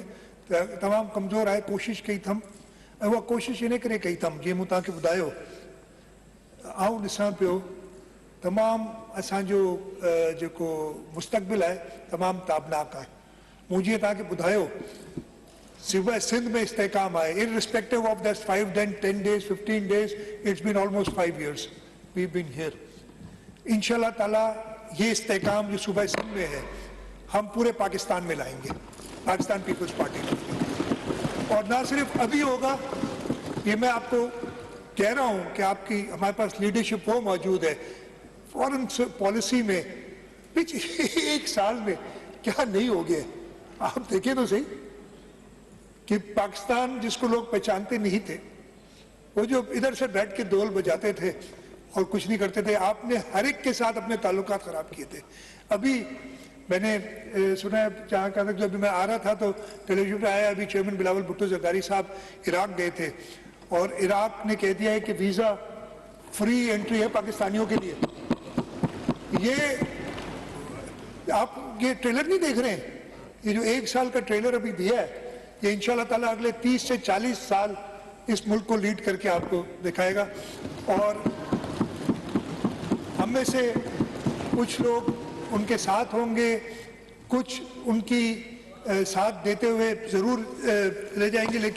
S1: तमामु कमज़ोर आहे। कोशिशि कई अथमि, ऐं उहा कोशिशि इन करे कई अथमि जीअं मूं तव्हांखे ॿुधायो, आउं ॾिसां पियो तमामु असांजो जेको मुस्तक़बिल आहे तमामु ताबनाक आहे। मूं जीअं तव्हांखे ॿुधायो सिवाय सिंध में इस्तेकाम आहे, irrespective of that 5, 10 days, 15 days, it's been almost 5 years we've been here. इंशाल्लाह ताला ये इस्तेकाम जो सूबा सिंध में है हम पूरे पाकिस्तान में लाएंगे, पाकिस्तान पीपल्स पार्टी में। और ना सिर्फ अभी होगा, ये मैं आपको कह रहा हूँ कि आपकी हमारे पास लीडरशिप वो मौजूद है। फॉरेन पॉलिसी में पिछले 1 साल में क्या नहीं हो गया, आप देखें तो सही कि पाकिस्तान जिसको लोग पहचानते नहीं थे, वो जो इधर से बैठ के ढोल बजाते थे और कुछ नहीं करते थे, आपने हर एक के साथ अपने ताल्लुकात खराब किए थे। अभी मैंने सुना है, जहाँ का जब मैं आ रहा था तो टेलीविजन पे आया, अभी चेयरमैन बिलावल भुट्टो जरदारी साहब इराक गए थे और इराक ने कह दिया है कि वीज़ा फ्री एंट्री है पाकिस्तानियों के लिए। ये आप ये ट्रेलर नहीं देख रहे हैं, ये जो 1 साल का ट्रेलर अभी दिया है, ये इंशाल्लाह ताला अगले 30 से 40 साल इस मुल्क को लीड करके आपको दिखाएगा। और हम में से कुछ लोग उनके साथ होंगे, कुछ उनकी साथ देते हुए ज़रूर ले जाएंगे, लेकिन